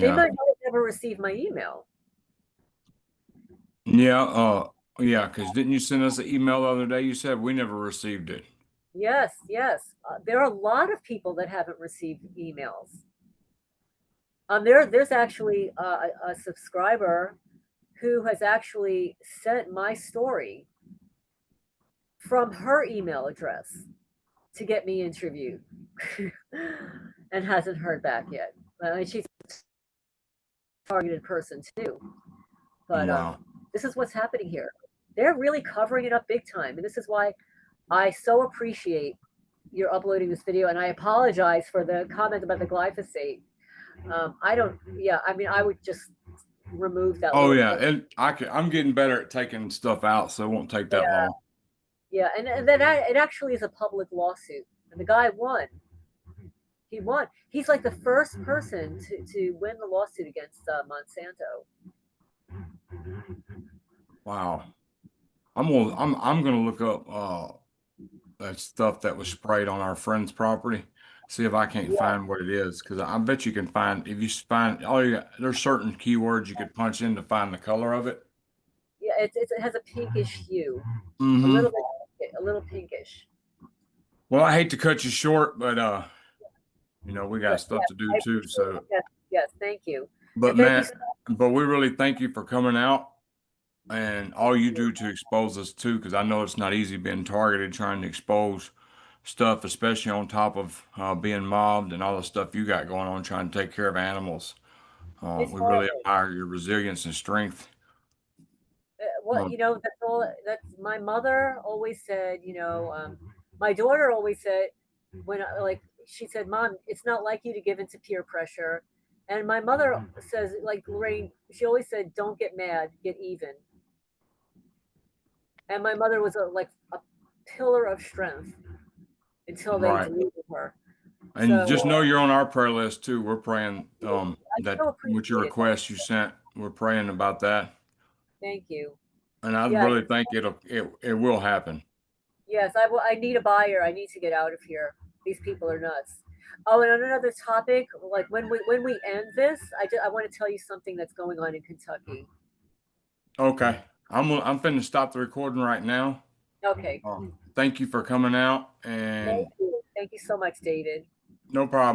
They
Yeah.
might not have never received my email.
Yeah. Yeah. Because didn't you send us an email the other day? You said we never received it.
Yes, yes. There are a lot of people that haven't received emails. There's actually a subscriber who has actually sent my story from her email address to get me interviewed and hasn't heard back yet. I mean, she's a targeted person too. But
Wow.
this is what's happening here. They're really covering it up big time. And this is why I so appreciate your uploading this video. And I apologize for the comment about the glyphosate. I mean, I would just remove that
Oh
little
yeah,
clip.
and I'm getting better at taking stuff out, so it won't take that long.
Yeah, and then it actually is a public lawsuit, and the guy won. He won. He's like the first person to win the lawsuit against Monsanto.
Wow. I'm gonna look up that stuff that was sprayed on our friend's property. See if I can't
Yeah,
find what it is, because I bet you can find if you find there's certain keywords you could punch in to find the color of it.
yeah. It has a pinkish hue, a
Mm-hmm.
little bit, a little pinkish.
Well, I hate to cut you short, but you know, we got
But
stuff
yeah,
to do
I
too.
appreciate
So,
it. Yes, yes. Thank you, and
but
thank you.
man, but we really thank you for coming out and all you do to expose us too, because I know it's not easy being targeted, trying to expose stuff, especially on top of being mobbed and all the stuff you got going on, trying to take care of animals.
It's
We really
horrible.
admire your resilience and strength.
What
Um,
you know, that's all. That's my mother always said. My daughter always said when like she said, "Mom, it's not like you to give into peer pressure." And my mother says, like Lorraine, she always said, "Don't get mad, get even." And my mother was like a pillar of strength until they
right.
deleted her.
And
So
just know you're on our prayer list too. We're praying
I
that
so
with your
appreciate it.
request you sent, we're praying about that.
Thank you.
And I
Yeah,
really think it will happen.
yes, I will. I need a buyer. I need to get out of here. These people are nuts. Oh, and on another topic, like when we end this, I want to tell you something that's going on in Kentucky.
Okay. I'm finna stop the recording right now.
Okay.
Thank you for coming out
Thank
and
you. Thank you so much, David.
no problem.